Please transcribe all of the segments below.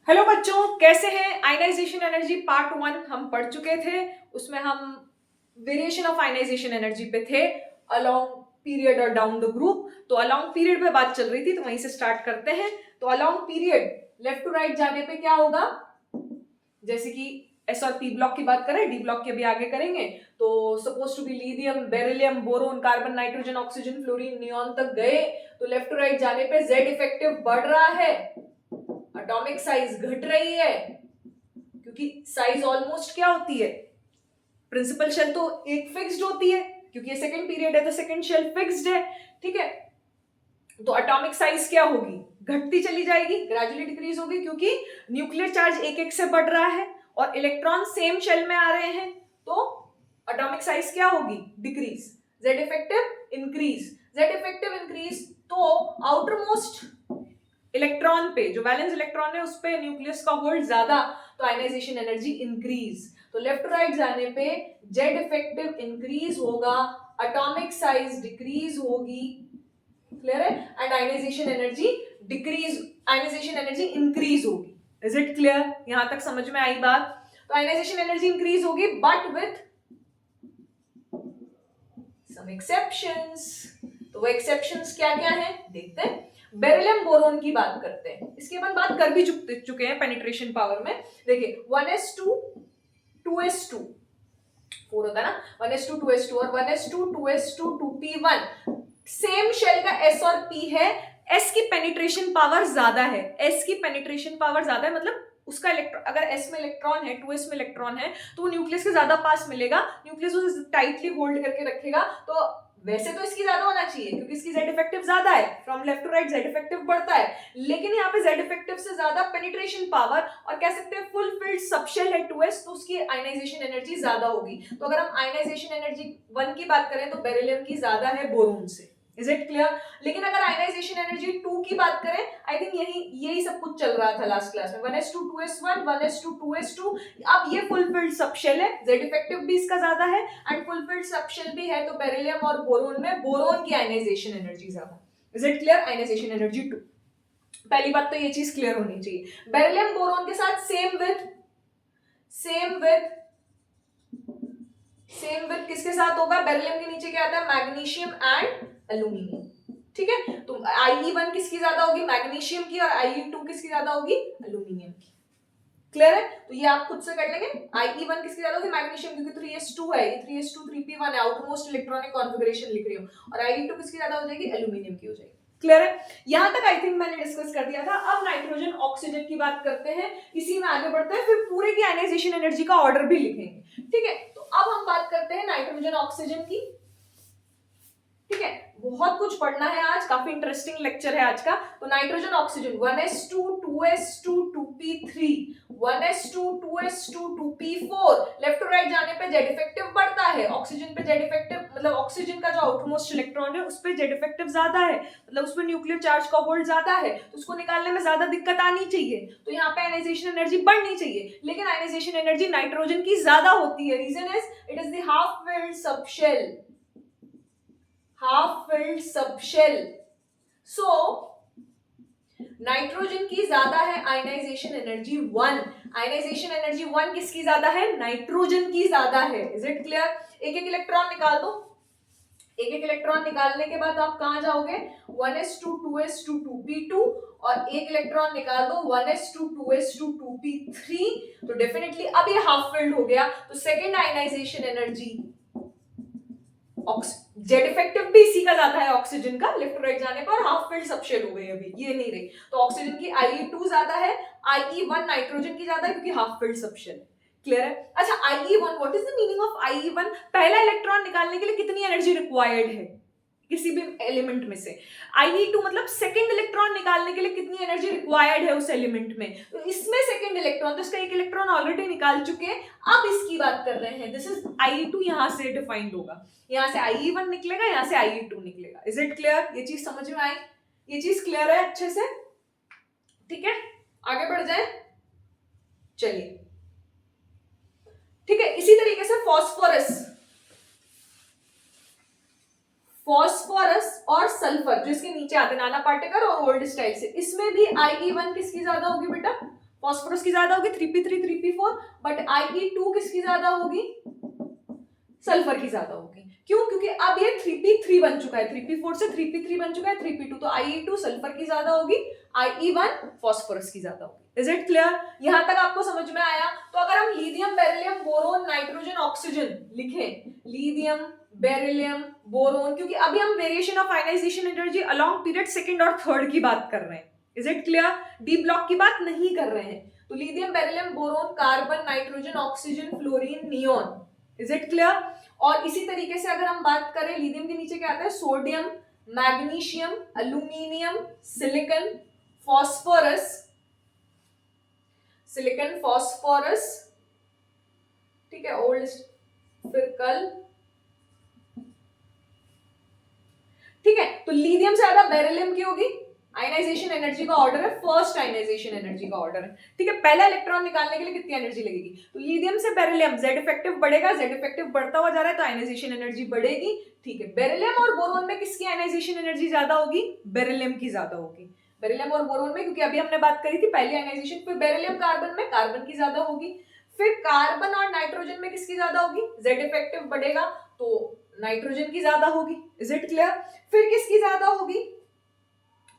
Hello बच्चों, कैसे हैं। आयनाइजेशन एनर्जी पार्ट 1 हम पढ़ चुके थे। उसमें हम वेरिएशन ऑफ आयनाइजेशन एनर्जी पे थे, अलोंग पीरियड और डाउन द ग्रुप। तो अलोंग पीरियड पे बात चल रही थी, तो वहीं से स्टार्ट करते हैं। तो along period left to right जाने पे क्या होगा, जैसे कि एस और पी ब्लॉक की बात करें, डी ब्लॉक की अभी आगे करेंगे। तो suppose to be lithium, beryllium, boron, carbon, nitrogen, oxygen, fluorine, neon तक गए। तो लेफ्ट टू राइट जाने पे जेड इफेक्टिव बढ़ रहा है, एटॉमिक साइज घट रही है, क्योंकि साइज ऑलमोस्ट क्या होती है, प्रिंसिपल शेल तो एक फिक्स्ड होती है, क्योंकि ये सेकंड पीरियड है तो सेकंड शेल फिक्स्ड है। ठीक है, तो एटॉमिक साइज क्या होगी, घटती चली जाएगी, ग्रेजुअली डिक्रीज होगी, क्योंकि न्यूक्लियर चार्ज एक एक से बढ़ रहा है और इलेक्ट्रॉन सेम शेल में आ रहे हैं। तो एटॉमिक साइज क्या होगी, decrease. Z effective increase, Z effective increase, तो आउटर मोस्ट इलेक्ट्रॉन पे जो वैलेंस इलेक्ट्रॉन है उस पे न्यूक्लियस का होल्ड ज्यादा, तो आयनाइजेशन एनर्जी इंक्रीज। तो लेफ्ट टू राइट जाने पे जेड इफेक्टिव इंक्रीज होगा, एटॉमिक साइज डिक्रीज होगी, क्लियर है, and ionisation energy decrease, ionisation energy increase होगी। इज इट क्लियर, यहां तक समझ में आई बात। तो आयनाइजेशन एनर्जी इंक्रीज होगी बट विथ सम एक्सेप्शंस। तो वो एक्सेप्शंस क्या क्या है देखते हैं। बेरिलियम बोरोन की बात करते हैं, इसके बाद बात कर भी चुके हैं पेनिट्रेशन पावर में। देखिए 1s2 2s2 4 होता है ना, 1s2 2s2 और 1s2 2s2 2p1 same shell का s और p है। s की पेनिट्रेशन पावर ज्यादा है, s की पेनिट्रेशन पावर ज्यादा है, मतलब उसका इलेक्ट्रॉन, अगर s में इलेक्ट्रॉन है 2s में इलेक्ट्रॉन है तो वो न्यूक्लियस के ज्यादा पास मिलेगा, न्यूक्लियस उसे टाइटली होल्ड करके रखेगा। तो वैसे तो इसकी ज्यादा होना चाहिए क्योंकि इसकी जेड इफेक्टिव ज्यादा है, from left to right Z effective बढ़ता है, लेकिन यहाँ पे जेड इफेक्टिव से ज्यादा पेनिट्रेशन पावर और कह सकते हैं फुलफिल्ड सबशेल है 2s, तो उसकी आयनाइजेशन एनर्जी ज्यादा होगी। तो अगर हम आयनाइजेशन एनर्जी 1 की बात करें तो बेरिलियम की ज्यादा है बोरोन से। Is it clear. लेकिन अगर आयनाइजेशन एनर्जी 2 की बात करें, आई थिंक यही सब कुछ चल रहा था लास्ट क्लास में, 1s2 2s1 1s2 2s2। अब ये फुलफिल्ड सबशेल है, जेड इफेक्टिव भी इसका ज्यादा है एंड फुलफिल्ड सबशेल भी है, तो बेरिलियम और बोरोन में बोरोन की आयनाइजेशन एनर्जी ज्यादा। Is it clear, ionisation energy 2। पहली बात तो ये चीज क्लियर होनी चाहिए। बेरिलियम बोरोन के साथ सेम विथ किसके साथ होगा, बेरिलियम के नीचे क्या आता है, मैग्नीशियम एंड एल्यूमिनियम। ठीक है, तो Ie1 किसकी ज्यादा होगी, मैग्नीशियम की, और Ie2 किसकी ज्यादा होगी, एल्यूमिनियम की। क्लियर है, तो ये आप खुद से कर लेंगे। Ie1 किसकी ज्यादा होगी, मैग्नीशियम, क्योंकि 3s2 है, ये 3s2 3p1 है, आउटरमोस्ट इलेक्ट्रॉनिक कॉन्फ़िगरेशन लिख रही हूँ, और Ie2 किसकी ज्यादा हो जाएगी, एल्यूमिनियम की हो जाएगी। क्लियर है, यहां तक आई थिंक मैंने डिस्कस कर दिया था। अब नाइट्रोजन ऑक्सीजन की बात करते हैं, इसी में आगे बढ़ते हैं, फिर पूरे की आयनाइजेशन एनर्जी का ऑर्डर भी लिखेंगे। ठीक है, तो अब हम बात करते हैं नाइट्रोजन ऑक्सीजन की। ठीक है, बहुत कुछ पढ़ना है आज, काफी इंटरेस्टिंग लेक्चर है आज का। तो nitrogen oxygen 1s2 2s2 2p3 1s2 2s2 2p4, left to right जाने पे जेड इफेक्टिव बढ़ता है, ऑक्सीजन पे जेड इफेक्टिव, मतलब ऑक्सीजन का जो आउटरमोस्ट इलेक्ट्रॉन है उस पे जेड इफेक्टिव ज्यादा है, मतलब उसमें न्यूक्लियर चार्ज का होल्ड ज्यादा है, तो उसको निकालने में ज्यादा दिक्कत आनी चाहिए, तो यहाँ पे आयनाइजेशन एनर्जी बढ़नी चाहिए, लेकिन आयनाइजेशन एनर्जी नाइट्रोजन की ज्यादा होती है। Reason is it is the half filled subshell, half filled subshell, so nitrogen की ज्यादा है आयनाइजेशन एनर्जी 1, आयनाइजेशन एनर्जी 1 किसकी ज्यादा है, नाइट्रोजन की ज्यादा है। इज इट क्लियर, एक एक इलेक्ट्रॉन निकाल दो, एक एक इलेक्ट्रॉन निकालने के बाद आप कहां जाओगे, 1s2 2s2 2p2, और एक इलेक्ट्रॉन निकाल दो 1s2 2s2 2p3, तो डेफिनेटली अब ये हाफ फिल्ड हो गया, तो second ionisation energy Z effective भी इसी का ज्यादा है ऑक्सीजन का, लेफ्ट राइट जाने पर हाफ फिल्ड सबशेल हो गई, अभी ये नहीं रही, तो ऑक्सीजन की Ie2 ज्यादा है, Ie1 नाइट्रोजन की ज्यादा है क्योंकि हाफ फिल्ड सबशेल। क्लियर है। अच्छा Ie1, what is the meaning of Ie1, पहला इलेक्ट्रॉन निकालने के लिए कितनी एनर्जी रिक्वायर्ड है किसी भी एलिमेंट में से, Ie2 मतलब सेकंड इलेक्ट्रॉन निकालने के लिए कितनी एनर्जी रिक्वायर्ड है उस एलिमेंट में, तो इसमें सेकंड इलेक्ट्रॉन, तो इसका एक इलेक्ट्रॉन ऑलरेडी निकाल चुके हैं, अब इसकी बात कर रहे हैं, दिस इज Ie2, यहां से डिफाइंड होगा, यहां से Ie1 निकलेगा, यहां से Ie2 निकलेगा। इज इट क्लियर, ये चीज समझ में आई, ये चीज क्लियर है अच्छे से। ठीक है, आगे बढ़ जाए, चलिए। ठीक है, इसी तरीके से फॉस्फोरस और सल्फर जो इसके नीचे आते हैं, नाना पार्टिकल और ओल्ड स्टाइल से, इसमें भी Ie1 किसकी ज्यादा होगी बेटा, फॉस्फोरस की ज्यादा होगी 3p3 3p4, बट Ie2 किसकी ज्यादा होगी, सल्फर की ज्यादा होगी। क्यों? क्योंकि अब ये 3p3 बन चुका है, 3p4 से 3p3 बन चुका है 3p2, तो Ie2 सल्फर की ज्यादा होगी, Ie1 फॉस्फोरस की ज्यादा होगी। Is it clear? यहां तक आपको समझ में आया? तो अगर हम lithium beryllium boron nitrogen oxygen लिखें, लिथियम बेरिलियम बोरोन, क्योंकि अभी हम variation of ionisation energy along period second और थर्ड की बात कर रहे हैं। Is it clear? D block की बात नहीं कर रहे हैं। तो lithium beryllium boron carbon nitrogen oxygen fluorine neon. Is it clear? और इसी तरीके से अगर हम बात करें लिथियम के नीचे क्या आता है, sodium, magnesium, aluminium, silicon, phosphorus, silicon phosphorus, ठीक है, ओल्ड, फिर कल, ठीक है। तो लिथियम से ज्यादा बेरिलियम की होगी, आयनाइजेशन एनर्जी का ऑर्डर है, फर्स्ट आयनाइजेशन एनर्जी का ऑर्डर है, ठीक है। पहला इलेक्ट्रॉन निकालने के लिए कितनी एनर्जी लगेगी, तो लिथियम से बेरिलियम जेड इफेक्टिव बढ़ेगा, जेड इफेक्टिव बढ़ता हुआ जा रहा है तो आयनाइजेशन एनर्जी बढ़ेगी, ठीक है। बेरिलियम और बोरोन में किसकी आयनाइजेशन एनर्जी ज्यादा होगी, बेरिलियम की ज्यादा होगी, बेरिलियम और बोरोन में, क्योंकि अभी हमने बात करी थी पहली आयनाइजेशन, फिर बेरिलियम कार्बन में कार्बन की ज्यादा होगी, फिर कार्बन और नाइट्रोजन में किसकी ज्यादा होगी, जेड इफेक्टिव बढ़ेगा तो नाइट्रोजन की ज्यादा होगी। Is it clear? फिर किसकी ज्यादा होगी,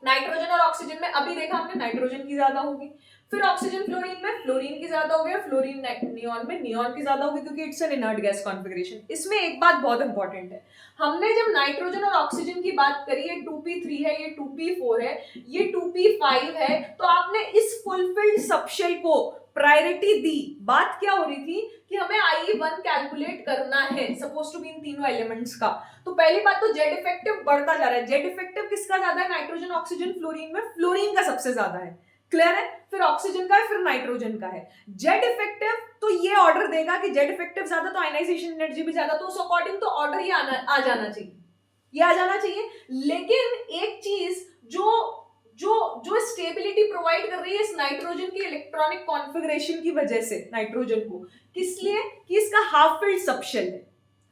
नाइट्रोजन और ऑक्सीजन में, अभी देखा हमने नाइट्रोजन की ज्यादा होगी, फिर ऑक्सीजन फ्लोरीन में फ्लोरीन की ज्यादा होगी, फ्लोरीन नियॉन में नियॉन की ज्यादा होगी, क्योंकि it's an inert gas configuration. इसमें एक बात बहुत इंपॉर्टेंट है, हमने जब नाइट्रोजन और ऑक्सीजन की बात करी, ये 2p3 है, ये 2p4 है, ये 2p5 है, तो आपने इस फुलफिल्ड सबशेल को प्रायोरिटी दी। बात क्या हो रही थी कि हमें Ie1 कैलकुलेट करना है, सपोज टू बी इन तीनों एलिमेंट्स का। तो पहली बात तो जेड इफेक्टिव बढ़ता जा रहा है, जेड इफेक्टिव किसका ज्यादा है, नाइट्रोजन ऑक्सीजन फ्लोरीन में फ्लोरीन का सबसे ज्यादा है, क्लियर है, फिर ऑक्सीजन का है, फिर नाइट्रोजन का है। जेड इफेक्टिव तो ये ऑर्डर देगा कि जेड इफेक्टिव ज्यादा तो आयनाइजेशन एनर्जी भी ज्यादा, तो उस अकॉर्डिंग तो ऑर्डर ही आ जाना चाहिए, ये आ जाना चाहिए। लेकिन एक चीज जो जो जो स्टेबिलिटी प्रोवाइड कर रही है इस नाइट्रोजन की इलेक्ट्रॉनिक कॉन्फ़िगरेशन की वजह से, नाइट्रोजन को, किस लिए, कि इसका हाफ फिल्ड सबशेल है,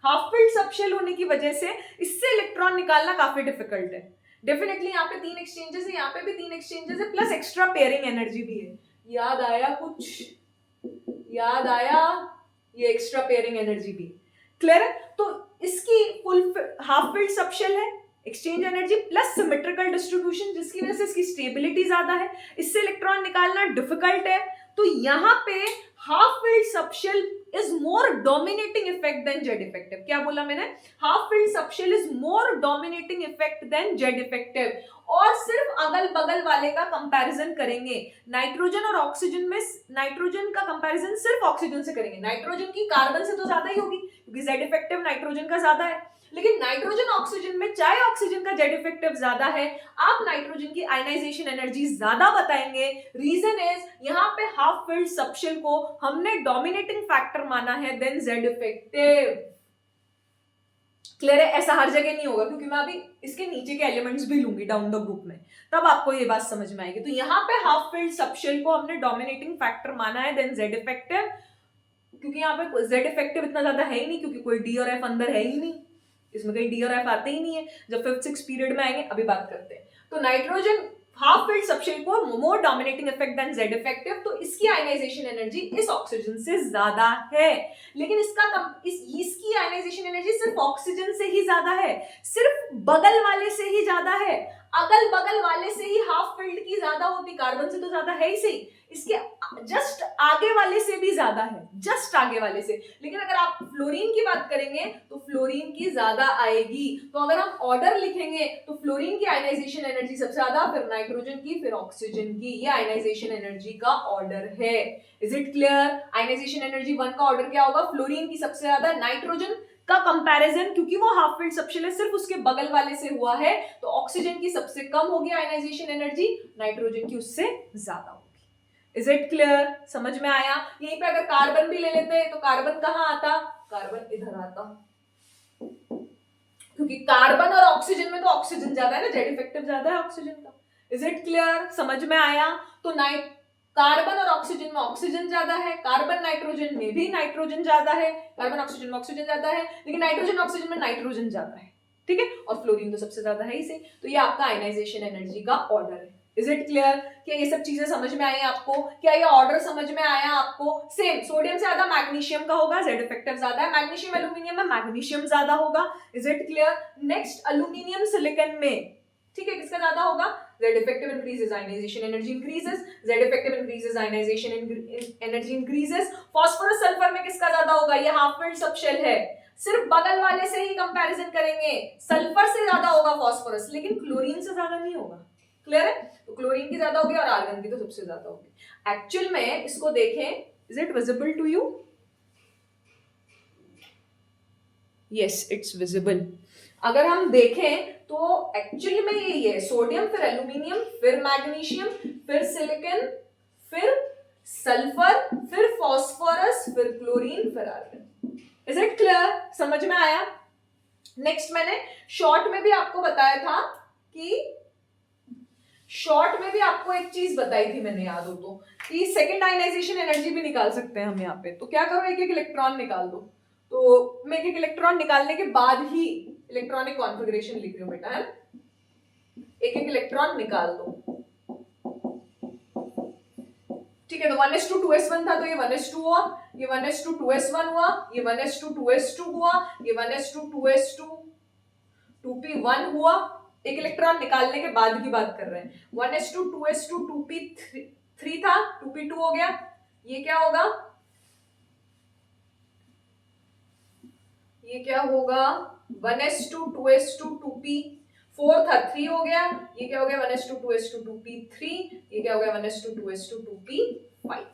हाफ फिल्ड सबशेल होने की वजह से इससे इलेक्ट्रॉन निकालना काफी डिफिकल्ट है। डेफिनेटली यहाँ पे 3 एक्सचेंजेस है, यहाँ पे भी 3 एक्सचेंजेस है, प्लस एक्स्ट्रा पेयरिंग एनर्जी भी है। याद आया कुछ, याद आया, ये एक्स्ट्रा पेयरिंग एनर्जी भी, क्लियर है। तो इसकी फुल हाफ फिल्ड सबशेल है, exchange energy plus symmetrical distribution, जिसकी वजह से इसकी स्टेबिलिटी ज्यादा है, इससे इलेक्ट्रॉन निकालना डिफिकल्ट है। तो यहाँ पे half filled subshell is more dominating effect than Z effective. क्या बोला मैंने, half filled subshell is more dominating effect than Z effective. और सिर्फ अगल बगल वाले का कंपैरिजन करेंगे, नाइट्रोजन और ऑक्सीजन में नाइट्रोजन का कंपैरिजन सिर्फ ऑक्सीजन से करेंगे, नाइट्रोजन की कार्बन से तो ज्यादा ही होगी क्योंकि जेड इफेक्टिव नाइट्रोजन का ज्यादा है, लेकिन नाइट्रोजन ऑक्सीजन में चाहे ऑक्सीजन का जेड इफेक्टिव ज्यादा है, आप नाइट्रोजन की आयनाइजेशन एनर्जी ज्यादा बताएंगे। रीजन इज यहाँ पे हाफ फिल्ड सबशेल को हमने डोमिनेटिंग फैक्टर माना है देन जेड इफेक्टिव, क्लियर है। ऐसा हर जगह नहीं होगा, क्योंकि मैं अभी इसके नीचे के एलिमेंट्स भी लूंगी डाउन द ग्रुप में, तब आपको ये बात समझ में आएगी। तो यहाँ पे हाफ फिल्ड सबशेल को हमने डोमिनेटिंग फैक्टर माना है देन जेड इफेक्टिव, क्योंकि यहाँ पे जेड इफेक्टिव इतना ज्यादा है ही नहीं, क्योंकि कोई डी और एफ अंदर है ही नहीं, इसमें कहीं डी और एफ आते ही नहीं है। जब 5th 6th पीरियड में आएंगे अभी बात करते हैं। तो नाइट्रोजन हाफ फिल्ड सबशेल को more dominating effect than Z effective, तो इसकी आयनाइजेशन एनर्जी इस ऑक्सीजन से ज्यादा है, लेकिन इसकी आयनाइजेशन एनर्जी सिर्फ ऑक्सीजन से ही ज्यादा है, सिर्फ बगल वाले से ही ज्यादा है, अगल बगल वाले से ही हाफ फिल्ड की ज्यादा होती, कार्बन से तो ज्यादा है ही सही, इसके जस्ट आगे वाले से भी ज्यादा है, जस्ट आगे वाले से। लेकिन अगर आप फ्लोरीन की बात करेंगे तो फ्लोरीन की ज्यादा आएगी। तो अगर हम ऑर्डर लिखेंगे तो फ्लोरीन की आयनाइजेशन एनर्जी सबसे ज्यादा, फिर नाइट्रोजन की, फिर ऑक्सीजन की, ये आयनाइजेशन एनर्जी का ऑर्डर है। Is it clear? Ionisation energy 1 का ऑर्डर क्या होगा, फ्लोरीन की सबसे ज्यादा, नाइट्रोजन का कंपैरिजन क्योंकि वो हाफ फिल्ड सबशेल है सिर्फ उसके बगल वाले से हुआ है, तो ऑक्सीजन की सबसे कम होगी आयनाइजेशन एनर्जी, नाइट्रोजन की उससे ज्यादा होगी। Is it clear? समझ में आया? यहीं पे अगर कार्बन भी ले लेते हैं तो कार्बन कहां आता, कार्बन इधर आता, क्योंकि कार्बन और ऑक्सीजन में तो ऑक्सीजन ज्यादा है ना, जेड इफेक्टिव ज्यादा है ऑक्सीजन का। Is it clear? समझ में आया? तो कार्बन और ऑक्सीजन में ऑक्सीजन ज्यादा है, कार्बन नाइट्रोजन में भी नाइट्रोजन ज्यादा है, कार्बन ऑक्सीजन में ऑक्सीजन ज्यादा है, लेकिन नाइट्रोजन ऑक्सीजन में नाइट्रोजन ज्यादा है, ठीक है। और फ्लोरीन तो सबसे ज्यादा है ही से। तो ये आपका आयनाइजेशन एनर्जी का ऑर्डर है। Is it clear? क्या ये सब चीजें समझ में आई आपको? क्या ये ऑर्डर समझ में आया आपको? सेम, सोडियम से ज्यादा मैग्नीशियम का होगा, जेड इफेक्टिव ज्यादा है, मैग्नीशियम एल्यूमिनियम में मैग्नीशियम ज्यादा होगा, is it clear? Next aluminium silicon में, ठीक है, किसका ज्यादा होगा? Z effective increases ionisation energy increases, Z effective increases ionisation energy increases. Phosphorus sulphur में किसका ज्यादा होगा? ये हाफ फिल्ड सबशेल है, सिर्फ बगल वाले से ही कंपैरिजन करेंगे, सल्फर से ज्यादा होगा फास्फोरस, लेकिन क्लोरीन से ज्यादा नहीं होगा। क्लियर है? तो क्लोरीन की ज्यादा होगी और आर्गन की तो सबसे ज्यादा होगी। एक्चुअल में इसको देखें, is it visible to you? Yes, it's visible. अगर हम देखें तो एक्चुअली में यही है, सोडियम, फिर एल्यूमिनियम, फिर मैग्नीशियम, फिर सिलिकॉन, फिर सल्फर, फिर फास्फोरस, फिर क्लोरीन, फिर आर्गन। Is it clear? समझ में आया? नेक्स्ट मैंने शॉर्ट में भी आपको बताया था कि शॉर्ट में भी आपको एक चीज बताई थी मैंने, याद हो तो, कि सेकेंड आयनाइजेशन एनर्जी भी निकाल सकते हैं हम यहाँ पे। तो क्या करो, एक एक इलेक्ट्रॉन निकाल दो। तो मैं एक एक इलेक्ट्रॉन निकालने के बाद ही इलेक्ट्रॉनिक कॉन्फ़िगरेशन लिख रही हूँ बेटा, है ना? एक एक इलेक्ट्रॉन निकाल दो, ठीक है? तो 1s2 2s1 था, तो ये 1s2 हुआ, ये 1s2 2s1 हुआ, ये 1s2 2s2 हुआ, ये 1s2 2s2 2p1 हुआ। एक इलेक्ट्रॉन निकालने के बाद की बात कर रहे हैं। 1s2 2s2 2p3 था, 2p2 हो गया। ये क्या होगा? ये क्या होगा? 1s2 2s2 2p4 था, 3 हो गया। ये क्या हो गया? 1s2 2s2 2p3। ये क्या हो गया? 1s2 2s2 2p5।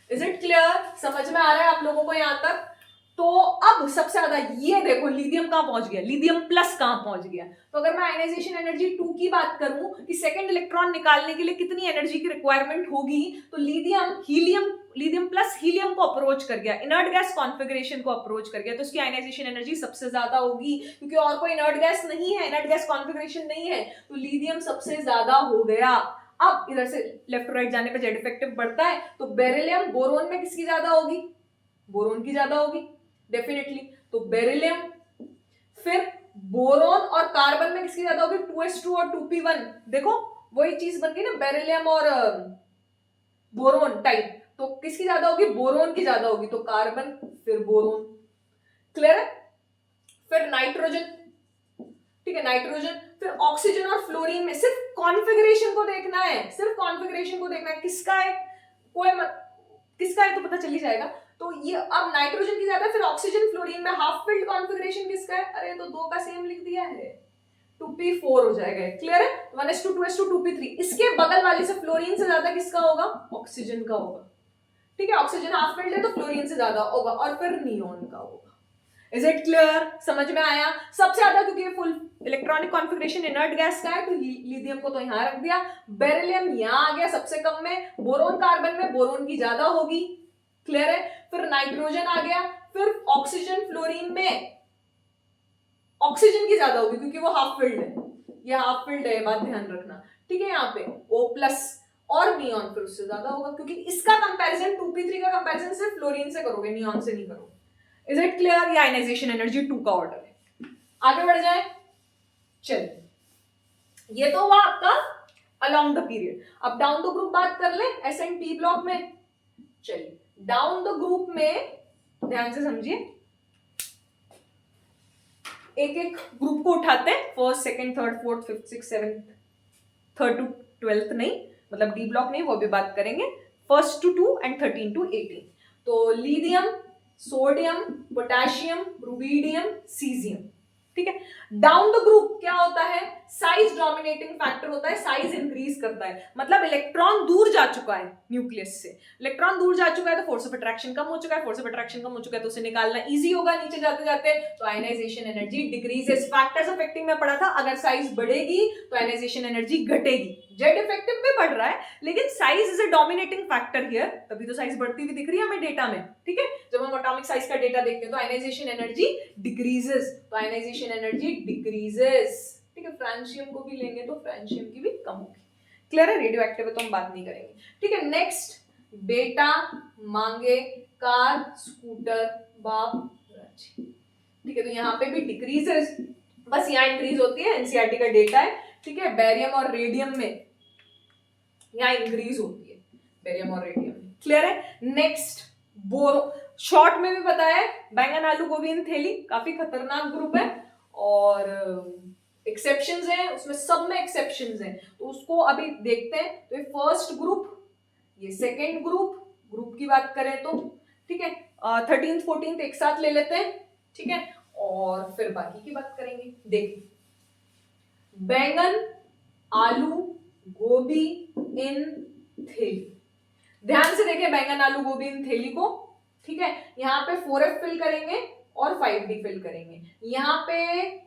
Is it clear? समझ में आ रहा है आप लोगों को यहां तक? तो अब सबसे ज्यादा ये देखो, लिथियम कहां पहुंच गया, लिथियम प्लस कहां पहुंच गया। तो अगर मैं आयनाइजेशन एनर्जी 2 की बात करूं कि सेकंड इलेक्ट्रॉन निकालने के लिए कितनी एनर्जी की रिक्वायरमेंट होगी, तो लिथियम प्लस हीलियम को अप्रोच कर गया, इनर्ट गैस कॉन्फिगरेशन को अप्रोच कर गया, तो उसकी आयनाइजेशन एनर्जी सबसे ज्यादा होगी, क्योंकि और कोई इनर्ट गैस नहीं है, इनर्ट गैस कॉन्फिगरेशन नहीं है, तो लिथियम सबसे ज्यादा हो गया। अब इधर से लेफ्ट राइट जाने पर जेड इफेक्टिव बढ़ता है, तो बेरिलियम बोरोन में किसकी ज्यादा होगी? बोरोन की ज्यादा होगी डेफिनेटली। तो बेरिलियम, फिर बोरोन और कार्बन में किसकी ज्यादा होगी? 2s2 और 2p1। देखो वही चीज बन गई ना, बेरिलियम और बोरोन टाइप। तो किसकी ज्यादा होगी? बोरोन की ज्यादा होगी, तो कार्बन फिर बोरोन। क्लियर है? फिर नाइट्रोजन, ठीक है, नाइट्रोजन, फिर ऑक्सीजन और फ्लोरीन में सिर्फ कॉन्फ़िगरेशन को देखना है, सिर्फ कॉन्फ़िगरेशन को देखना है, किसका है किसका है तो पता चल ही जाएगा। तो ये अब नाइट्रोजन की ज्यादा, फिर ऑक्सीजन फ्लोरीन में हाफ फिल्ड कॉन्फ़िगरेशन किसका है? अरे तो दो का सेम लिख दिया है, 2p4 हो जाएगा। क्लियर है? 1s2 2s2 2p3। इसके बगल वाले से फ्लोरीन से ज्यादा किसका होगा? ऑक्सीजन का होगा, ठीक है? ऑक्सीजन हाफ फिल्ड है तो फ्लोरीन से ज्यादा होगा, और फिर नियोन का होगा। Is it clear? समझ में आया? सबसे ज्यादा क्योंकि ये full electronic configuration inert gas का है, तो लिथियम को तो यहां रख दिया, बेरिलियम यहां आ गया सबसे कम में, बोरोन कार्बन में बोरोन की ज्यादा होगी। क्लियर है? फिर नाइट्रोजन आ गया, फिर ऑक्सीजन फ्लोरीन में ऑक्सीजन की ज्यादा होगी क्योंकि वो हाफ फिल्ड है, ये हाफ फिल्ड है, बात ध्यान रखना, ठीक है? यहाँ पे O+ और नियॉन फिर उससे ज्यादा होगा, क्योंकि इसका कंपैरिजन 2p3 का कंपैरिजन सिर्फ फ्लोरीन से करोगे, नियॉन से नहीं करोगे। Is it clear? ये आयनाइजेशन एनर्जी 2 का ऑर्डर है। आगे बढ़ जाए, चलिए, ये तो हुआ आपका अलोंग द पीरियड। अब डाउन द ग्रुप बात कर ले, S&P ब्लॉक में। चलिए डाउन द ग्रुप में ध्यान से समझिए, एक एक ग्रुप को उठाते हैं, first second third fourth fifth six seventh, third to twelfth नहीं, मतलब डी ब्लॉक नहीं, वो भी बात करेंगे, फर्स्ट टू 2 एंड 13 to 18। तो lithium, sodium, potassium, rubidium, caesium, ठीक है? डाउन द ग्रुप क्या होता है? साइज डोमिनेटिंग फैक्टर होता है, साइज इंक्रीज करता है, मतलब इलेक्ट्रॉन दूर जा चुका है न्यूक्लियस से, इलेक्ट्रॉन दूर जा चुका है तो फोर्स ऑफ अट्रैक्शन कम हो चुका है, फोर्स ऑफ अट्रैक्शन कम हो चुका है तो उसे निकालना इजी होगा नीचे जाते जाते, तो ionization energy decreases. Factors affecting में पढ़ा था, अगर साइज बढ़ेगी तो आयनाइजेशन एनर्जी घटेगी। जेड इफेक्टिव में बढ़ रहा है, लेकिन size is a dominating factor here, तभी तो साइज बढ़ती हुई दिख रही है हमें डेटा में, ठीक है? जब हम एटॉमिक साइज का डेटा देखते हैं तो आयनाइजेशन एनर्जी डिक्रीजेस, तो आयनाइजेशन एनर्जी डिक्रीजेस, ठीक है? फ्रांशियम को भी लेंगे तो फ्रांशियम की भी कम होगी। क्लियर है? रेडियो एक्टिव है तो हम बात नहीं करेंगे, ठीक है? नेक्स्ट, बेटा मांगे कार स्कूटर बाप राजी, ठीक है? तो यहाँ पे भी डिक्रीजेस, बस यहाँ इंक्रीज होती है, एनसीईआरटी का डेटा है, ठीक है? बेरियम और रेडियम में यहाँ इंक्रीज होती है बेरियम और रेडियम। क्लियर है? नेक्स्ट बोरो, शॉर्ट में भी बताया है, बैंगन आलू गोभी थैली काफी खतरनाक ग्रुप है और एक्सेप्शंस हैं उसमें, सब में एक्सेप्शंस हैं, तो उसको अभी देखते हैं। तो ये फर्स्ट ग्रुप, ये सेकेंड ग्रुप की बात करें तो ठीक है, 13th 14th एक साथ ले लेते हैं, ठीक है, और फिर बाकी की बात करेंगे। देखिए बैंगन आलू गोभी इन थैली, ध्यान से देखिए बैंगन आलू गोभी इन थैली को, ठीक है, यहाँ पे 4F फिल करेंगे और 5D फिल करेंगे, यहाँ पे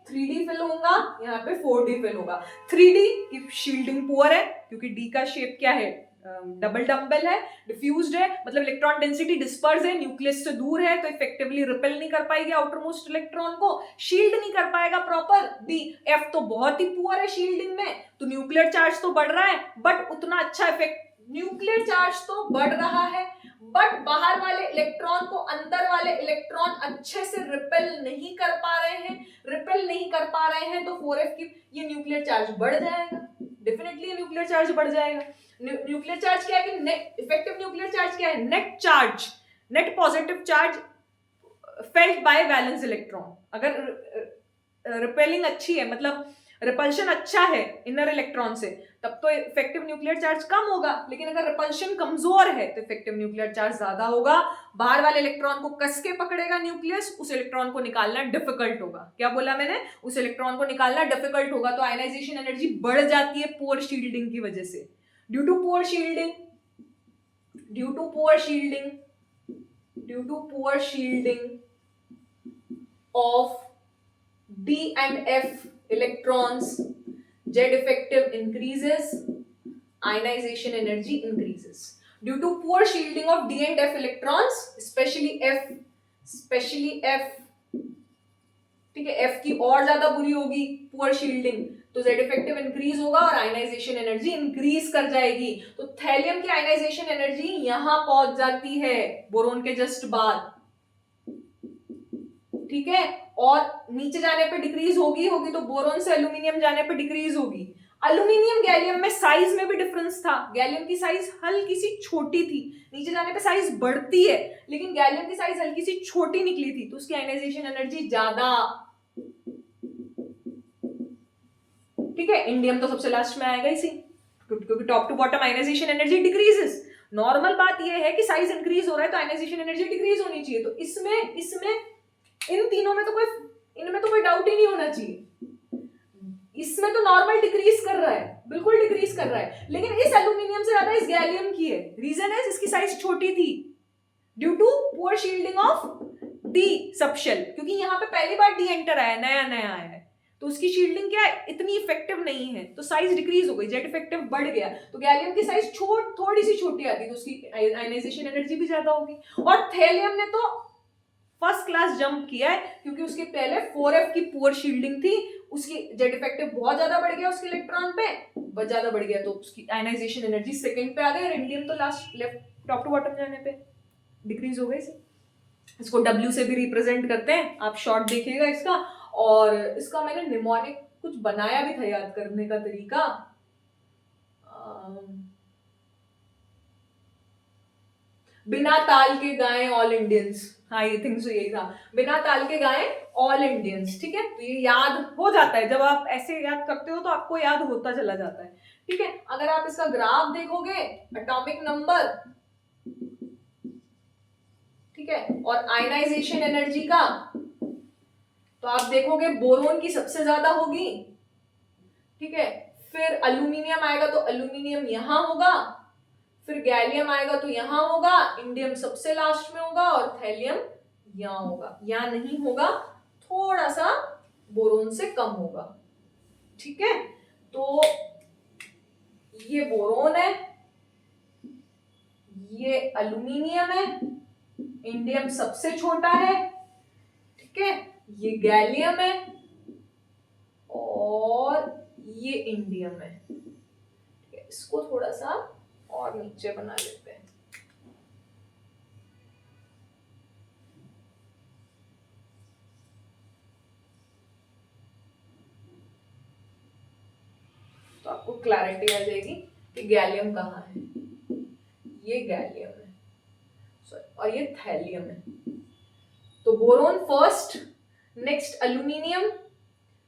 3D फिल होगा, यहाँ पे 4D फिल होगा। 3D की शील्डिंग पुअर है क्योंकि D का शेप क्या है, डबल डंबल है, डिफ्यूज्ड है, मतलब इलेक्ट्रॉन डेंसिटी डिस्पर्स है, न्यूक्लियस से दूर है, तो इफेक्टिवली रिपेल नहीं कर पाएगी आउटर मोस्ट इलेक्ट्रॉन को, शील्ड नहीं कर पाएगा प्रॉपर। डी एफ तो बहुत ही पुअर है शील्डिंग में, तो न्यूक्लियर चार्ज तो बढ़ रहा है बट उतना अच्छा इफेक्ट, न्यूक्लियर चार्ज तो बढ़ रहा है बट बाहर वाले इलेक्ट्रॉन को अंदर वाले इलेक्ट्रॉन अच्छे से रिपेल नहीं कर पा रहे हैं, रिपेल नहीं कर पा रहे हैं, तो 4F की ये न्यूक्लियर चार्ज बढ़ जाएगा, डेफिनेटली न्यूक्लियर चार्ज बढ़ जाएगा। न्यूक्लियर चार्ज क्या है कि इफेक्टिव न्यूक्लियर चार्ज क्या है, net charge, net positive charge felt by valence electron. अगर रिपेलिंग अच्छी है, मतलब रिपल्शन अच्छा है इनर इलेक्ट्रॉन से, तब तो इफेक्टिव न्यूक्लियर चार्ज कम होगा, लेकिन अगर रिपल्शन कमजोर है तो इफेक्टिव न्यूक्लियर चार्ज ज्यादा होगा, बाहर वाले इलेक्ट्रॉन को कस के पकड़ेगा न्यूक्लियस, उस इलेक्ट्रॉन को निकालना डिफिकल्ट होगा। क्या बोला मैंने, उस इलेक्ट्रॉन को निकालना डिफिकल्ट होगा, तो आयनाइजेशन एनर्जी बढ़ जाती है पुअर शील्डिंग की वजह से, due to poor shielding, due to poor shielding, due to poor shielding of D and F electrons, Z effective increases, ionization energy increases. Due to poor shielding of D and F electrons, especially F, ठीक है, F की और ज्यादा बुरी होगी poor shielding, तो Z effective increase होगा और आयनाइजेशन एनर्जी इंक्रीज कर जाएगी। तो थैलियम की आयनाइजेशन एनर्जी यहां पहुंच जाती है बोरोन के जस्ट बाद, ठीक है, और नीचे जाने पे डिक्रीज होगी तो बोरोन से एल्यूमिनियम जाने पे डिक्रीज होगी। एल्यूमिनियम गैलियम में साइज में भी डिफरेंस था, गैलियम की साइज हल्की सी छोटी थी, नीचे जाने पे साइज बढ़ती है, लेकिन गैलियम की साइज हल्की सी छोटी निकली थी, तो उसकी आयनाइजेशन एनर्जी ज्यादा, ठीक है। इंडियम तो सबसे लास्ट में आएगा इसी, क्योंकि top to bottom ionisation energy decreases. Normal बात यह है कि साइज इंक्रीज हो रहा है तो आयनाइजेशन एनर्जी डिक्रीज होनी चाहिए, तो इसमें इन तीनों में तो इनमें तो कोई डाउट ही नहीं होना चाहिए, इसमें तो नॉर्मल डिक्रीज कर रहा है, बिल्कुल डिक्रीज कर रहा है, लेकिन इस एल्यूमिनियम से ज्यादा इस गैलियम की है। रीजन है इसकी साइज छोटी थी due to poor shielding of D subshell, क्योंकि यहाँ पे पहली बार डी एंटर आया, नया आया है, तो उसकी शील्डिंग क्या है, इतनी इफेक्टिव नहीं है, तो साइज डिक्रीज हो गई, जेड इफेक्टिव बढ़ गया, तो गैलियम की साइज थोड़ी सी छोटी आती, तो उसकी आयनाइजेशन एनर्जी भी ज्यादा होगी। और थैलियम ने तो फर्स्ट क्लास जंप किया है, क्योंकि उसके पहले 4F की पुअर शील्डिंग थी, उसकी जेड इफेक्टिव बहुत ज्यादा बढ़ गया, उसके इलेक्ट्रॉन पे बहुत ज्यादा बढ़ गया, तो उसकी आयनाइजेशन एनर्जी सेकंड पे आ गई, और इंडियम तो last left top to bottom जाने पे डिक्रीज हो गई। इसको W से भी रिप्रेजेंट करते हैं, आप शॉर्ट देखिएगा इसका, और इसका मैंने निमोनिक कुछ बनाया भी था, याद करने का तरीका, बिना ताल के गाएं ऑल इंडियंस, हाँ ये थिंक सो यही था, बिना ताल के गाएं ऑल इंडियंस, ठीक है, तो ये याद हो जाता है, जब आप ऐसे याद करते हो तो आपको याद होता चला जाता है, ठीक है। अगर आप इसका ग्राफ देखोगे, एटॉमिक नंबर, ठीक है, और आयनाइजेशन एनर्जी का, तो आप देखोगे बोरोन की सबसे ज्यादा होगी, ठीक है, फिर एल्यूमिनियम आएगा तो एल्यूमिनियम यहां होगा, फिर गैलियम आएगा तो यहां होगा, इंडियम सबसे लास्ट में होगा, और थैलियम यहां होगा, यहां नहीं होगा, थोड़ा सा बोरोन से कम होगा, ठीक है। तो ये बोरोन है, ये एल्यूमिनियम है, इंडियम सबसे छोटा है, ठीक है, ये गैलियम है, और ये इंडियम है, ठीक है। इसको थोड़ा सा और नीचे बना लेते हैं, तो आपको क्लैरिटी आ जाएगी। कि गैलियम कहाँ है, ये गैलियम है, सॉरी, और ये थैलियम है। तो बोरोन फर्स्ट, नेक्स्ट अल्यूमिनियम,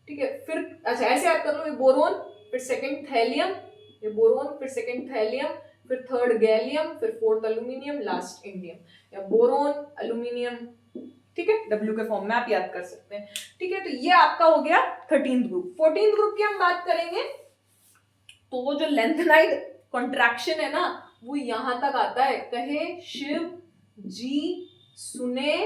ठीक है, फिर अच्छा ऐसे याद कर लो, ये बोरोन, फिर सेकंड थैलियम, ये बोरोन, फिर सेकंड थैलियम, फिर थर्ड गैलियम, फिर फोर्थ अल्यूमिनियम, लास्ट इंडियम, या बोरोन अल्यूमिनियम, ठीक है, W के फॉर्म में आप याद कर सकते हैं। ठीक है, तो ये आपका हो गया 13th ग्रुप। 14th ग्रुप की हम बात करेंगे तो वो जो लेंथेनाइड कॉन्ट्रैक्शन है ना, वो यहां तक आता है, कहे शिव जी सुने